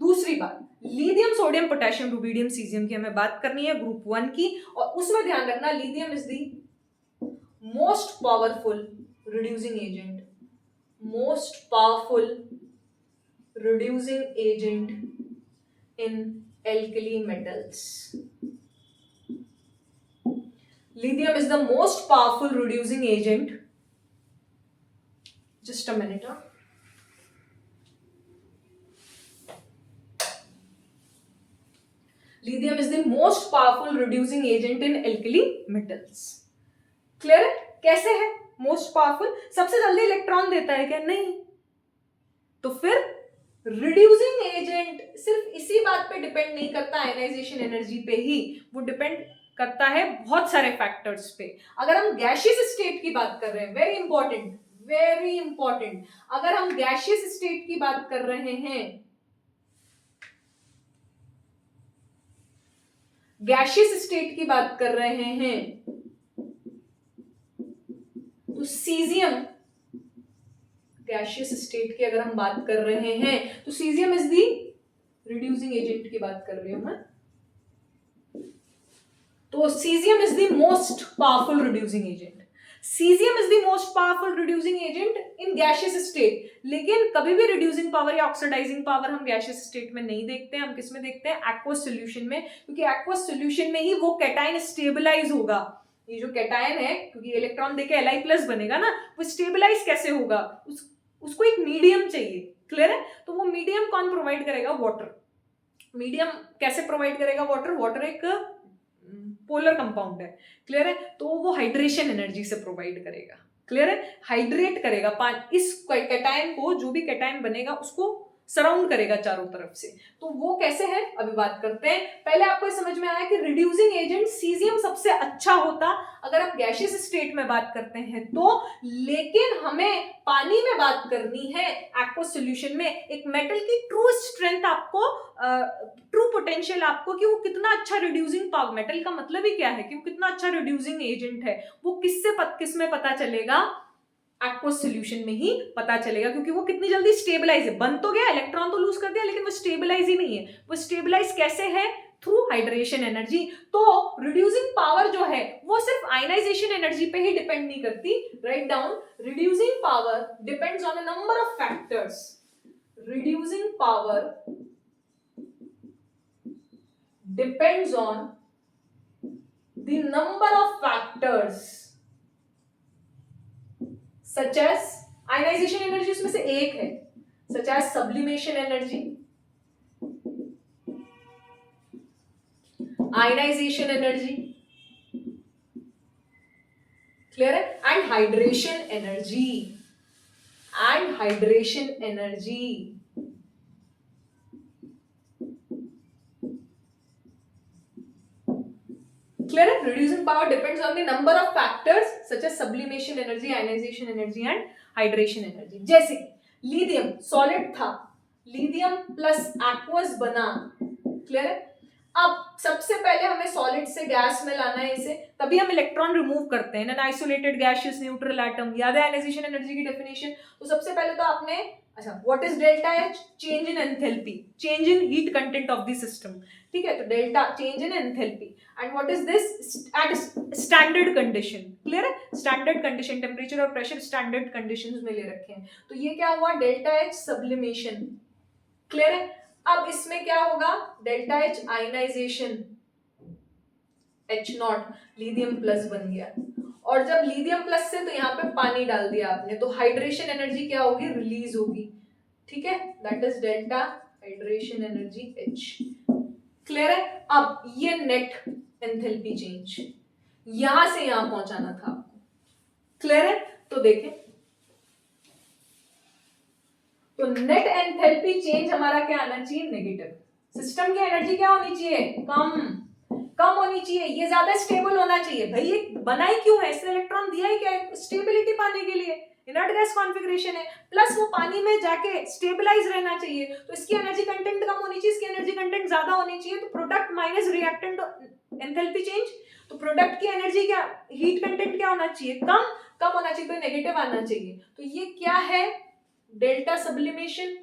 दूसरी बात, lithium sodium potassium rubidium caesium की हमें बात करनी है, ग्रुप 1 की, और उसमें ध्यान रखना lithium is the most powerful reducing agent, most powerful reducing agent in alkali metals. Lithium is the most powerful reducing agent. Just a minute. Lithium is the most powerful reducing agent in alkali metals. Clear है? कैसे है most powerful? सबसे जल्दी electron देता है क्या? नहीं। तो फिर रिड्यूसिंग एजेंट सिर्फ इसी बात पे डिपेंड नहीं करता आयनाइजेशन एनर्जी पे ही, वो डिपेंड करता है बहुत सारे फैक्टर्स पे। अगर हम गैशियस स्टेट की बात कर रहे हैं, वेरी इंपॉर्टेंट, वेरी इंपॉर्टेंट, अगर हम गैशियस स्टेट की बात कर रहे हैं, गैशियस स्टेट की बात कर रहे हैं, तो सीजियम, गैशियस स्टेट की अगर हम बात कर रहे हैं तो caesium is the reducing agent की बात कर रही हूं मैं। तो caesium is the most powerful reducing agent, caesium is the most powerful reducing agent in gaseous state. लेकिन कभी भी रिड्यूसिंग पावर या ऑक्सीडाइजिंग पावर हम गैशियस स्टेट में नहीं देखते हैं, हम किस में देखते हैं? एक्वस सॉल्यूशन में, क्योंकि एक्वस सॉल्यूशन में ही वो कैटायन स्टेबलाइज होगा। ये जो कैटायन है, क्योंकि इलेक्ट्रॉन देके Li+ बनेगा ना, वो स्टेबलाइज कैसे होगा? उसको एक मीडियम चाहिए। क्लियर है? तो वो मीडियम कौन प्रोवाइड करेगा? वाटर। मीडियम कैसे प्रोवाइड करेगा वाटर? वाटर एक पोलर कंपाउंड है। क्लियर है? तो वो हाइड्रेशन एनर्जी से प्रोवाइड करेगा। क्लियर है? हाइड्रेट करेगा इस कैटायन को, जो भी कैटायन बनेगा उसको सराउंड करेगा चारों तरफ से। तो वो कैसे है अभी बात करते हैं। पहले आपको समझ में आया कि रिड्यूसिंग एजेंट सीजियम सबसे अच्छा होता अगर हम गैशियस स्टेट में बात करते हैं तो, लेकिन हमें पानी में बात करनी है, एक्वस सॉल्यूशन में, एक मेटल की ट्रू स्ट्रेंथ आपको, ट्रू पोटेंशियल आपको, कि वो कितना अच्छा रिड्यूसिंग पावर, मेटल का मतलब ही क्या है कि वो कितना अच्छा रिड्यूसिंग एजेंट है, वो किस में पता चलेगा? एक्वस सॉल्यूशन में ही पता चलेगा, क्योंकि वो कितनी जल्दी स्टेबलाइज है। बन तो गया, इलेक्ट्रॉन तो लूज कर दिया, लेकिन वो स्टेबलाइज ही नहीं है। वो स्टेबलाइज कैसे है? Through hydration energy. तो रिड्यूसिंग पावर जो है वो सिर्फ आयनाइजेशन एनर्जी पे ही डिपेंड नहीं करती। Right down, reducing power depends on a number of factors. Reducing power depends on the number of factors such as, ionization energy उसमें से एक है, such as sublimation energy, ionization energy, clear है, and hydration energy, clear है? Reducing power depends on the number of factors such as sublimation energy, ionization energy and hydration energy. जैसे lithium solid था, lithium plus aqueous बना। Clear है? अब सबसे पहले हमें सॉलिड से गैस में लाना है इसे, तभी हम इलेक्ट्रॉन रिमूव करते हैं in an isolated gaseous neutral atom. याद है आयनाइजेशन एनर्जी की डेफिनेशन? तो सबसे पहले तो आपने, अच्छा, what is delta H? Change in enthalpy, change in heat content of the system. ठीक है, तो delta change in enthalpy, and what is this? At standard condition. Clear है? स्टैंडर्ड कंडीशन, टेम्परेचर और प्रेशर स्टैंडर्ड कंडीशंस में ले रखे हैं। तो ये क्या हुआ? Delta H sublimation. क्लियर है? अब इसमें क्या होगा? Delta H ionization, H0 lithium plus बन गया, और जब लिथियम प्लस से तो यहाँ पे पानी डाल दिया आपने, तो हाइड्रेशन एनर्जी क्या होगी? रिलीज होगी। ठीक है, that is delta hydration energy H। Clear है? अब ये नेट एंथैल्पी चेंज यहां से यहां पहुंचाना था आपको। क्लियर है? तो देखें, तो नेट एंथैल्पी चेंज हमारा क्या आना चाहिए? नेगेटिव। सिस्टम की एनर्जी क्या होनी चाहिए? कम होनी चाहिए, ये ज्यादा स्टेबल होना चाहिए। भाई ये बना ही क्यों है? इसने इलेक्ट्रॉन दिया ही क्या है? स्टेबिलिटी पाने के लिए। इनर्ट गैस कॉन्फ़िगरेशन है, प्लस वो पानी में जाके स्टेबलाइज रहना चाहिए, तो इसकी एनर्जी कंटेंट कम होनी चाहिए, इसकी एनर्जी कंटेंट ज्यादा होनी चाहिए, तो product minus reactant enthalpy change, तो प्रोडक्ट की एनर्जी क्या, हीट कंटेंट क्या होना चाहिए, कम होना चाहिए, तो नेगेटिव आना चाहिए। तो ये क्या है, delta sublimation,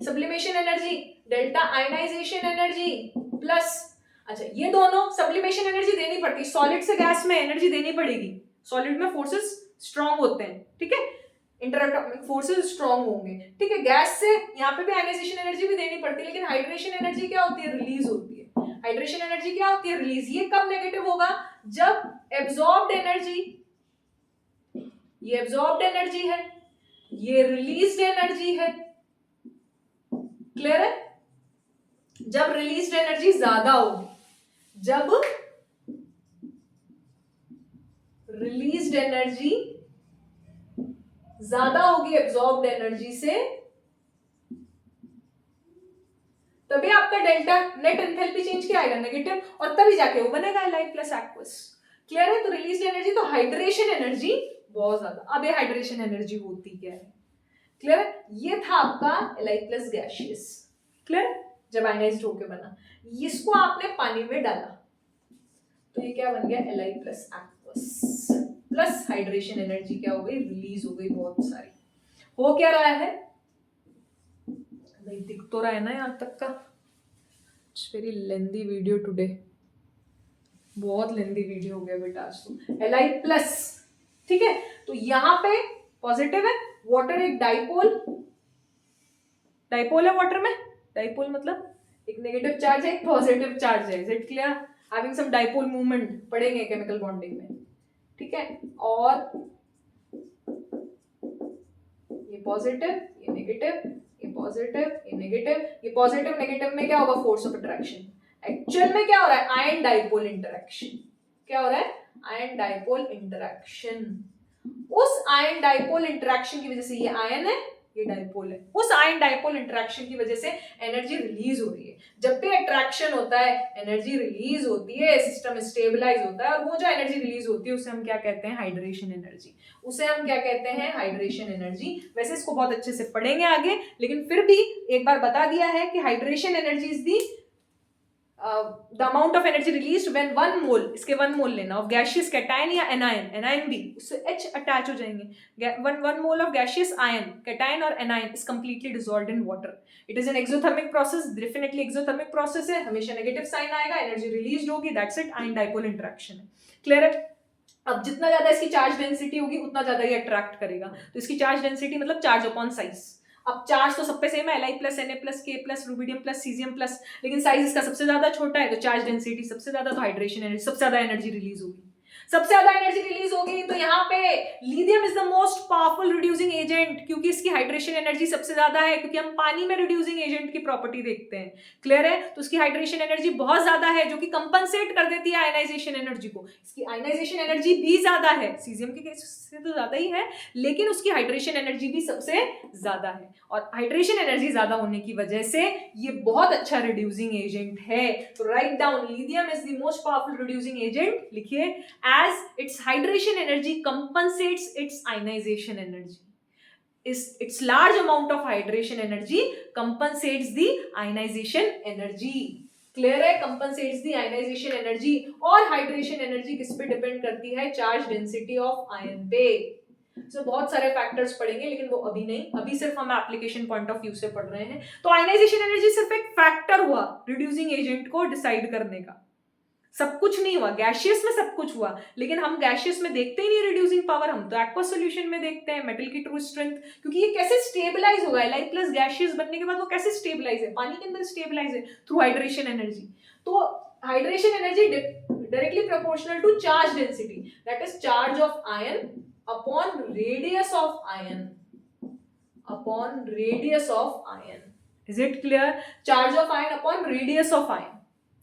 sublimation energy, delta ionization energy plus, अच्छा ये दोनों सब्लिमेशन एनर्जी देनी पड़ती है, सॉलिड से गैस में एनर्जी देनी पड़ेगी, सॉलिड में फोर्सेस स्ट्रांग होते हैं, ठीक है, इंटरएटॉमिक फोर्सेस स्ट्रांग होंगे, ठीक है, गैस से यहाँ पे भी आयनाइजेशन एनर्जी भी देनी पड़ती है, लेकिन हाइड्रेशन एनर्जी क्या होती है, रिलीज होती है, हाइड्रेशन एनर्जी क्या होती है, रिलीज। ये कब नेगेटिव होगा, जब एब्जॉर्ब्ड एनर्जी, ये एब्जॉर्ब्ड एनर्जी है, ये रिलीज्ड एनर्जी है, क्लियर है, जब रिलीज्ड एनर्जी ज्यादा होगी, जब रिलीज्ड एनर्जी ज्यादा होगी एब्जॉर्ब्ड एनर्जी से, तभी आपका डेल्टा नेट एंथैल्पी चेंज क्या आएगा, नेगेटिव, और तभी जाके वो बनेगा Li प्लस एक्वस, क्लियर है। तो रिलीज्ड एनर्जी, तो हाइड्रेशन एनर्जी बहुत ज्यादा। अब ये हाइड्रेशन एनर्जी होती क्या है, क्लियर है, ये था आपका Li प्लस गैशियस, क्लियर, जब आयनाइज्ड होके बना, इसको आपने पानी में डाला तो ये क्या बन गया, Li plus aqueous, plus hydration energy क्या हो गई, रिलीज हो गई बहुत सारी। हो क्या रहा है भाई, दिख तो रहा है ना यहां तक का। It's very lengthy video today, बहुत लेंदी वीडियो हो गया बेटा आज तो। Li प्लस, ठीक है, तो यहां पे पॉजिटिव है, वाटर एक डाइपोल, डाइपोल है वाटर में, डाइपोल मतलब एक नेगेटिव चार्ज है, एक पॉजिटिव चार्ज है, is it clear, having some dipole movement, पढ़ेंगे केमिकल बॉन्डिंग में, ठीक है, और ये पॉजिटिव, ये नेगेटिव, ये पॉजिटिव, ये नेगेटिव, ये पॉजिटिव नेगेटिव में क्या होगा, फोर्स ऑफ अट्रैक्शन, एक्चुअल में क्या हो रहा है, आयन डाइपोल इंटरैक्शन, क्या हो रहा है, आयन डाइपोल इंटरैक्शन, उस आयन डाइपोल इंटरैक्शन की वजह से, ये आयन है ये डाइपोल है, उस आयन डाइपोल इंटरैक्शन की वजह से एनर्जी रिलीज हो रही है। जब भी अट्रैक्शन होता है एनर्जी रिलीज होती है, सिस्टम स्टेबलाइज होता है, और वो जो एनर्जी रिलीज होती है उसे हम क्या कहते हैं, हाइड्रेशन एनर्जी, उसे हम क्या कहते हैं, हाइड्रेशन एनर्जी। वैसे इसको बहुत अच्छे से पढ़ेंगे आगे, लेकिन फिर भी एक बार बता दिया है कि hydration energy is the the amount of energy released when 1 mole, इसके 1 मोल लेना, ऑफ गैशियस कैटायन या एनायन, एनायन भी उससे H अटैच हो जाएंगे, 1 mole of gaseous ion, cation और anion is completely dissolved in water. It is an exothermic process, definitely exothermic process है, हमेशा नेगेटिव साइन आएगा, एनर्जी रिलीज होगी, that's it, ion dipole interaction है, क्लियर है। अब जितना ज्यादा इसकी चार्ज डेंसिटी होगी उतना ज्यादा ये अट्रैक्ट करेगा, तो इसकी चार्ज डेंसिटी मतलब चार्ज अपॉन साइज। अब चार्ज तो सब पे सेम है, Li plus Na plus K plus rubidium plus caesium plus, लेकिन साइज इसका सबसे ज्यादा छोटा है, तो चार्ज डेंसिटी सबसे ज्यादा, तो हाइड्रेशन एनर्जी सबसे ज्यादा एनर्जी रिलीज होगी, सबसे ज्यादा एनर्जी रिलीज होगी। तो यहाँ पे lithium is the most powerful reducing agent, क्योंकि इसकी हाइड्रेशन एनर्जी सबसे ज्यादा है, क्योंकि हम पानी में रिड्यूसिंग एजेंट की प्रॉपर्टी देखते हैं, क्लियर है। तो उसकी हाइड्रेशन एनर्जी बहुत ज्यादा है, जो कि कंपनसेट कर देती है आयनाइजेशन एनर्जी को। इसकी आयनाइजेशन एनर्जी भी ज्यादा है, सीजियम के केस से तो ज्यादा ही है, लेकिन उसकी हाइड्रेशन एनर्जी भी सबसे ज्यादा है, और हाइड्रेशन एनर्जी ज्यादा होने की वजह से ये बहुत अच्छा रिड्यूसिंग एजेंट है। तो write down, lithium is the most powerful reducing agent, लिखिए, as its hydration energy compensates its ionization energy, is its large amount of hydration energy compensates the ionization energy, clear है, compensates the ionization energy। और hydration energy किस पे depend करती है, charge density of ion पे। So, बहुत सारे factors पढ़ेंगे, लेकिन वो अभी नहीं, अभी सिर्फ हम एप्लीकेशन पॉइंट ऑफ व्यू से पढ़ रहे हैं। तो आयनाइजेशन एनर्जी सिर्फ एक फैक्टर हुआ रिड्यूसिंग एजेंट को डिसाइड करने का, सब कुछ नहीं हुआ। गैशियस में सब कुछ हुआ, लेकिन हम गैशियस में देखते ही नहीं रिड्यूसिंग पावर, हम तो एक्वस सॉल्यूशन में देखते हैं मेटल की ट्रू स्ट्रेंथ, क्योंकि ये कैसे स्टेबलाइज होगा, Li प्लस गैशियस बनने के बाद वो कैसे स्टेबलाइज है, पानी के अंदर स्टेबलाइज है थ्रू हाइड्रेशन एनर्जी। तो hydration energy directly proportional to charge density, that is charge of ion upon radius of ion, upon radius of ion, is it clear, charge of ion upon radius of ion.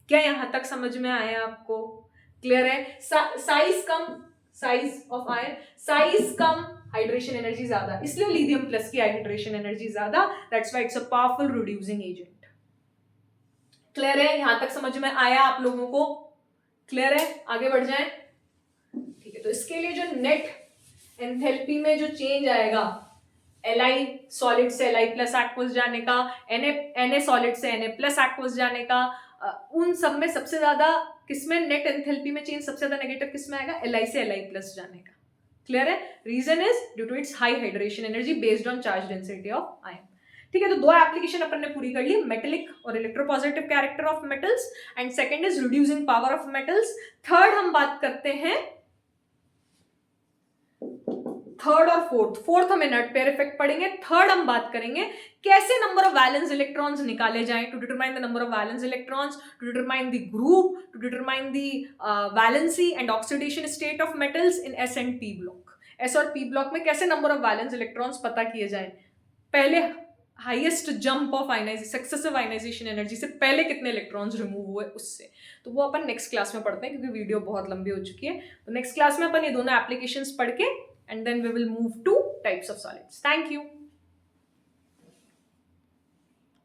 क्या यहां तक समझ में आया आपको, clear है। Size कम, size of ion, size कम, हाइड्रेशन एनर्जी ज्यादा, इसलिए लिथियम प्लस की हाइड्रेशन एनर्जी ज्यादा, that's why it's a powerful reducing agent. Clear है, यहां तक समझ में आया आप लोगों को, क्लियर है, आगे बढ़ जाएं, ठीक है। तो इसके लिए जो नेट एंथैल्पी में जो चेंज आएगा Li सॉलिड से Li प्लस एक्वस जाने का, Na सॉलिड से Na प्लस एक्वस जाने का, उन सब में सबसे ज्यादा किसमें नेट एंथैल्पी में चेंज सबसे ज्यादा नेगेटिव किसमें आएगा? Li से Li प्लस जाने का। क्लियर है? Reason is due to its high hydration energy based on charge density of ion. ठीक है, तो दो एप्लीकेशन अपन ने पूरी कर ली, मेटेलिक और electropositive character of metals, and second is reducing power of metals. Third हम बात करते हैं, थर्ड और फोर्थ हमें नट पेयर इफेक्ट पढ़ेंगे। थर्ड हम बात करेंगे कैसे नंबर ऑफ वैलेंस इलेक्ट्रॉन्स निकाले जाएं, to determine the number of valence electrons, to determine the group, to determine the valency and oxidation state of metals in S and P block. S और P block में कैसे number of valence electrons पता किए जाएं, पहले highest jump of ionization, successive ionization energy से पहले कितने इलेक्ट्रॉन्स रिमूव हुए उससे, तो वो अपन नेक्स्ट क्लास में पढ़ते हैं क्योंकि वीडियो बहुत लंबी हो चुकी है। तो नेक्स्ट क्लास में अपन ये दोनों एप्लीकेशंस पढ़ के and then we will move to types of solids. Thank you.